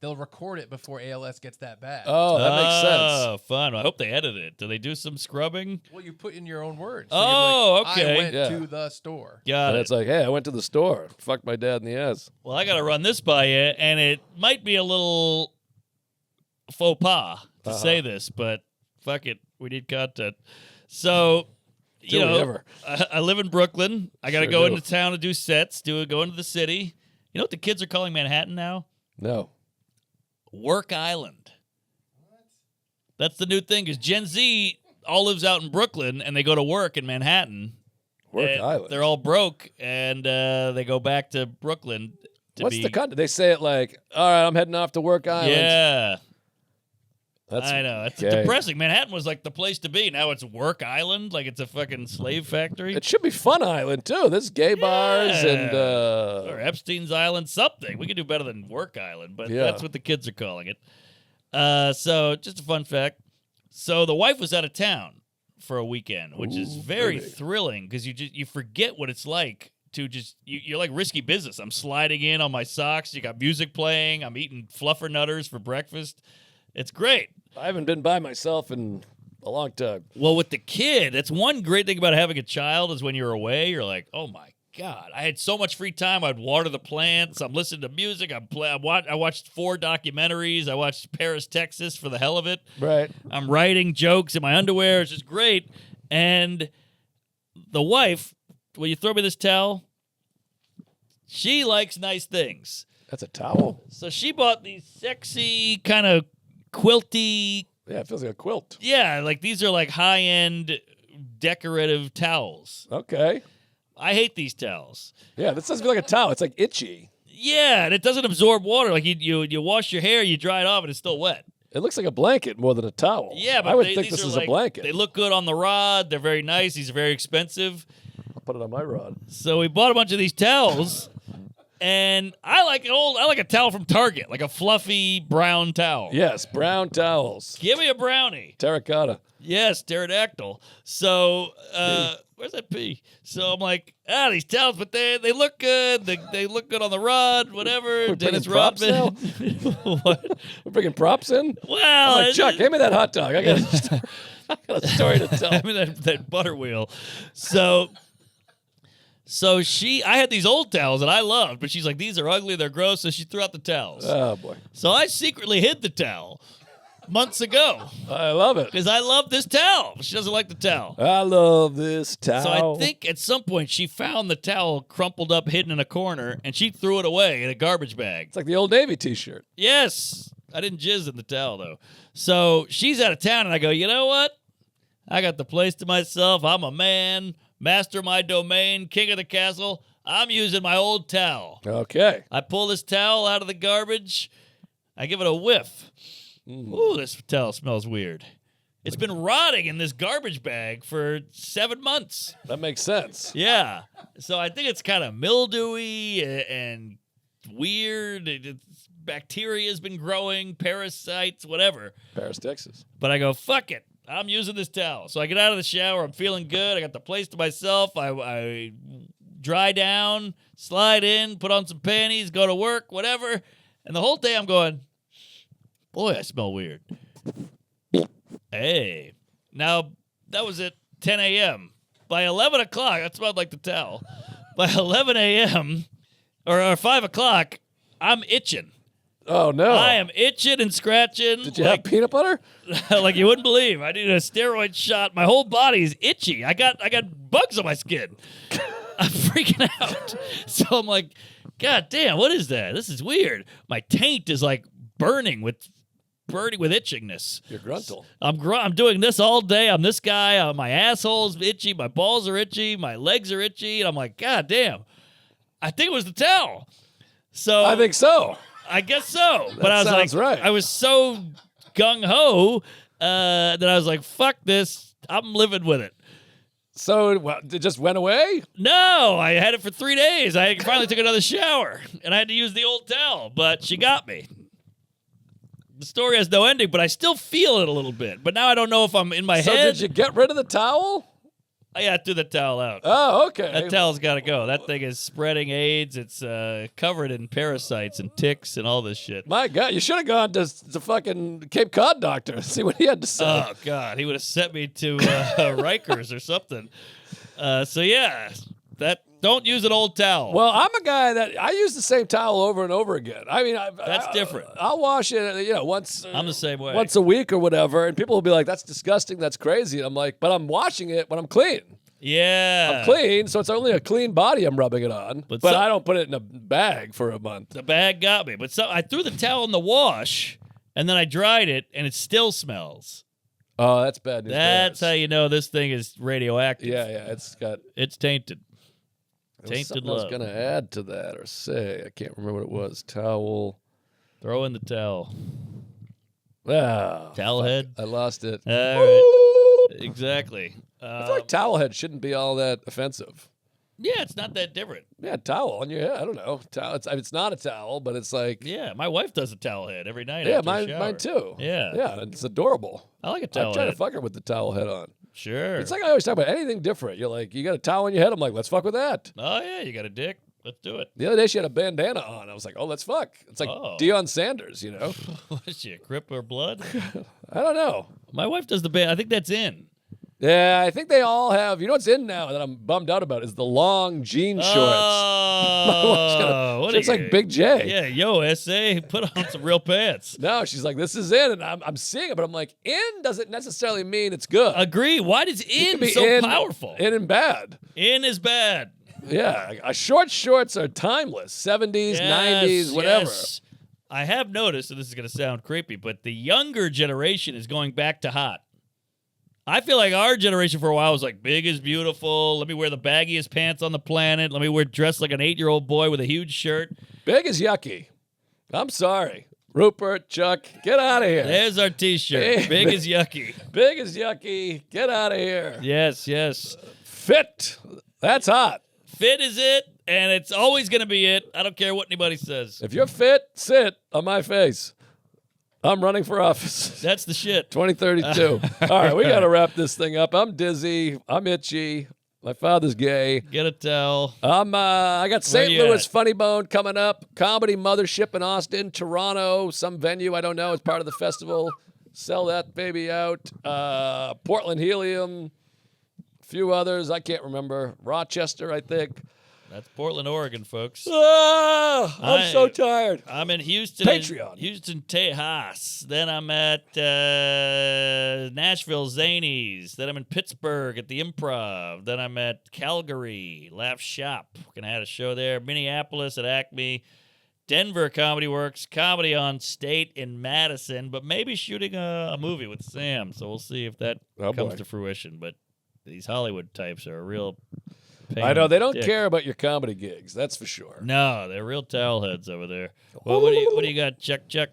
They'll record it before ALS gets that bad. Oh, that makes sense. Oh, fun. I hope they edit it. Do they do some scrubbing? Well, you put in your own words. Oh, you're like, okay. I went Yeah. to the store. Got And it. it's like, hey, I went to the store. Fucked my dad in the ass. Well, I got to run this by you, and it might be a little faux pas to say this, but fuck it. We need content. So, Do we ever? I live in Brooklyn. I got to Sure go do. into town to do sets, go into the city. You know what the kids are calling Manhattan now? No. Work Island. That's the new thing, because Gen Z all lives out in Brooklyn, and they go to work in Manhattan. Work And Island. They're all broke, and they go back to Brooklyn to What's be... the content? They say it like, all right, I'm heading off to Work Island. Yeah. That's I know. It's okay. depressing. Manhattan was like the place to be. Now it's Work Island, like it's a fucking slave factory. It should be Fun Island, too. There's gay bars and... Or Epstein's Island, something. We could do better than Work Island, but Yeah. that's what the kids are calling it. So, just a fun fact. So, the wife was out of town for a weekend, which is very thrilling because you forget what it's like to just... You're like risky business. I'm sliding in on my socks. You got music playing. I'm eating fluffernutters for breakfast. It's great. I haven't been by myself in a long time. Well, with the kid, that's one great thing about having a child is when you're away, you're like, oh my God, I had so much free time. I'd water the plants. I'm listening to music. I watched 4 documentaries. I watched Paris, Texas for the hell of it. Right. I'm writing jokes in my underwear. It's just great. And the wife, will you throw me this towel? She likes nice things. That's a towel? So she bought these sexy kind of quilty. Yeah, it feels like a quilt. Yeah, like these are like high-end decorative towels. Okay. I hate these towels. Yeah, this doesn't feel like a towel. It's like itchy. Yeah, and it doesn't absorb water. Like you wash your hair, you dry it off, and it's still wet. It looks like a blanket more than a towel. Yeah, but I would they- think these this are is like, a blanket. They look good on the rod. They're very nice. These are very expensive. I'll put it on my rod. So we bought a bunch of these towels, and I like a towel from Target, like a fluffy brown towel. Yes, brown towels. Give me a brownie. Terracotta. Yes, pterodactyl. So, where's that P? So I'm like, these towels, but they look good. They look good on the rod, whatever. We're bringing Dennis props Rodman. What? We're bringing props in? Well, I'm like, Chuck, give me that hot dog. I got a story to tell. I mean that butter wheel. So I had these old towels that I loved, but she's like, these are ugly, they're gross, so she threw out the towels. Oh, boy. So I secretly hid the towel months ago I love it. because I love this towel. She doesn't like the towel. I love this towel. So I think at some point she found the towel crumpled up, hidden in a corner, and she threw it away in a garbage bag. It's like the Old Navy t-shirt. Yes. I didn't jizz in the towel, though. So she's out of town, and I go, you know what? I got the place to myself. I'm a man, master of my domain, king of the castle. I'm using my old towel. Okay. I pull this towel out of the garbage. I give it a whiff. Ooh, this towel smells weird. It's been rotting in this garbage bag for 7 months. That makes sense. Yeah. So I think it's kind of mildewy and weird. Bacteria has been growing, parasites, whatever. Paris, Texas. But I go, fuck it. I'm using this towel. So I get out of the shower. I'm feeling good. I got the place to myself. I dry down, slide in, put on some panties, go to work, whatever. And the whole day I'm going, boy, I smell weird. Hey. Now, that was at 10 a.m. By 11 o'clock, that smelled like the towel. By 11 a.m. or 5 o'clock, I'm itching. Oh, no. I am itching and scratching. Did you have peanut butter? Like you wouldn't believe. I need a steroid shot. My whole body's itchy. I got bugs on my skin. I'm freaking out. So I'm like, God damn, what is that? This is weird. My taint is like burning with itchingness. You're gruntle. I'm doing this all day. I'm this guy. My asshole's itchy. My balls are itchy. My legs are itchy. And I'm like, God damn. I think it was the towel. So I think so. I guess so. But I was sounds like, right. I was so gung-ho Then I was like, fuck this. I'm living with it. So it just went away? No, I had it for 3 days. I finally took another shower, and I had to use the old towel, but she got me. The story has no ending, but I still feel it a little bit. But now I don't know if I'm in my So head. did you get rid of the towel? I threw the towel out. Oh, okay. That towel's got to go. That thing is spreading AIDS. It's covered in parasites and ticks and all this shit. My God, you should have gone to the fucking Cape Cod doctor and see what he had to say. Oh, God. He would have sent me to Rikers or something. So, yeah, don't use an old towel. Well, I'm a guy that I use the same towel over and over again. I mean, That's different. I'll wash it, once. I'm the same way. Once a week or whatever, and people will be like, "That's disgusting. That's crazy." And I'm like, "But I'm washing it when I'm clean. Yeah. I'm clean, so it's only a clean body I'm rubbing it on. But I don't put it in a bag for a month." The bag got me. But I threw the towel in the wash, and then I dried it, and it still smells. Oh, that's bad news. That's how you know this thing is radioactive. Yeah, It's tainted. There was Tainted something I was love. going to add to that or say. I can't remember what it was. Towel. Throw in the towel. Ah, Towel head. I lost it. All right. Exactly. I feel like towel head shouldn't be all that offensive. Yeah, it's not that different. Yeah, towel on your head. I don't know. Towel. It's not a towel, but it's like. Yeah, my wife does a towel head every night. Yeah, after a shower. mine too. Yeah. Yeah, and it's adorable. I like a I'm towel trying head. to fuck her with the towel head on. Sure. It's like I always talk about anything different. You're like, you got a towel on your head. I'm like, let's fuck with that. Oh, yeah, you got a dick. Let's do it. The other day she had a bandana on. I was like, oh, let's fuck. It's like Deion Sanders, What is she, a Crip or blood? I don't know. My wife does the band. I think that's in. Yeah, I think they all have. You know what's in now that I'm bummed out about is the long jean shorts. Oh, It's like Big J. Yeah, yo, SA, put on some real pants. No, she's like, this is in, and I'm seeing it, but I'm like, in doesn't necessarily mean it's good. Agree. Why does It in can be so powerful? In and bad. In is bad. Yeah, short shorts are timeless. 70s, 90s, whatever. Yes. I have noticed, and this is going to sound creepy, but the younger generation is going back to hot. I feel like our generation for a while was like, big is beautiful. Let me wear the baggiest pants on the planet. Let me dress like an 8-year-old boy with a huge shirt. Big is yucky. I'm sorry. Rupert, Chuck, get out of here. There's our T-shirt. Hey, Big is yucky. Big is yucky. Get out of here. Yes, yes. Fit. That's hot. Fit is it, and it's always going to be it. I don't care what anybody says. If you're fit, sit on my face. I'm running for office. That's the shit. 2032. All right, we got to wrap this thing up. I'm dizzy. I'm itchy. My father's gay. Get a towel. I got St. you Louis at? Funny Bone coming up. Comedy Mothership in Austin, Toronto, some venue I don't know as part of the festival. Sell that baby out. Portland Helium, a few others I can't remember. Rochester, I think. That's Portland, Oregon, folks. I'm so tired. I'm in Houston. Patreon. Houston, Tejas. Then I'm at Nashville, Zanies. Then I'm in Pittsburgh at the Improv. Then I'm at Calgary, Laugh Shop. Gonna have a show there. Minneapolis at Acme. Denver, Comedy Works. Comedy on State in Madison. But maybe shooting a movie with Sam. So we'll see if that comes to fruition. But these Hollywood types are a real pain. I know they don't dick. care about your comedy gigs. That's for sure. No, they're real towel heads over there. Well, what do you got, Chuck? Check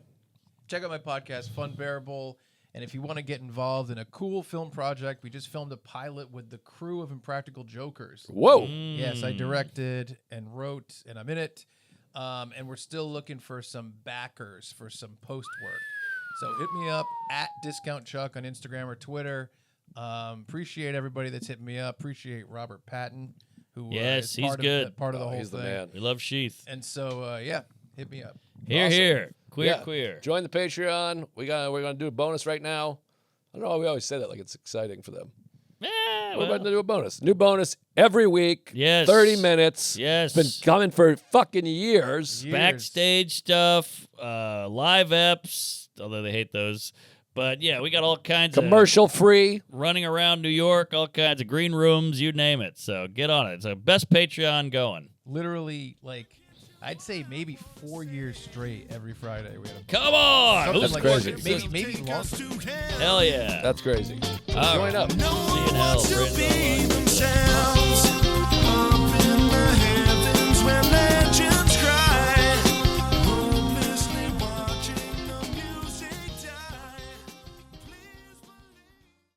out my podcast, Fun Bearable. And if you want to get involved in a cool film project, we just filmed a pilot with the crew of Impractical Jokers. Whoa. Yes, I directed and wrote, and I'm in it. And we're still looking for some backers for some post work. So hit me up at Discount Chuck on Instagram or Twitter. Appreciate everybody that's hitting me up. Appreciate Robert Patton, who Yes, is he's part good. Of the, part of the whole He's thing. the man. We love Sheath. And so, yeah, hit me up. Here, Awesome. here. Queer, Yeah. queer. Join the Patreon. We're gonna do a bonus right now. I don't know why we always say that like it's exciting for them. Yeah, We're about to well, do a bonus. New bonus every week. Yes. 30 minutes. yes. It's been coming for fucking years. Backstage stuff, live eps, although they hate those. But yeah, we got all kinds Commercial free. of running around New York, all kinds of green rooms, you name it. So get on it. It's the best Patreon going. Literally, like, I'd say maybe 4 years straight every Friday. We had a Come on! something Who's like crazy. that. Maybe longer. Hell yeah. That's crazy. All Join right. up. No See you one now, wants to Brenda. be themselves.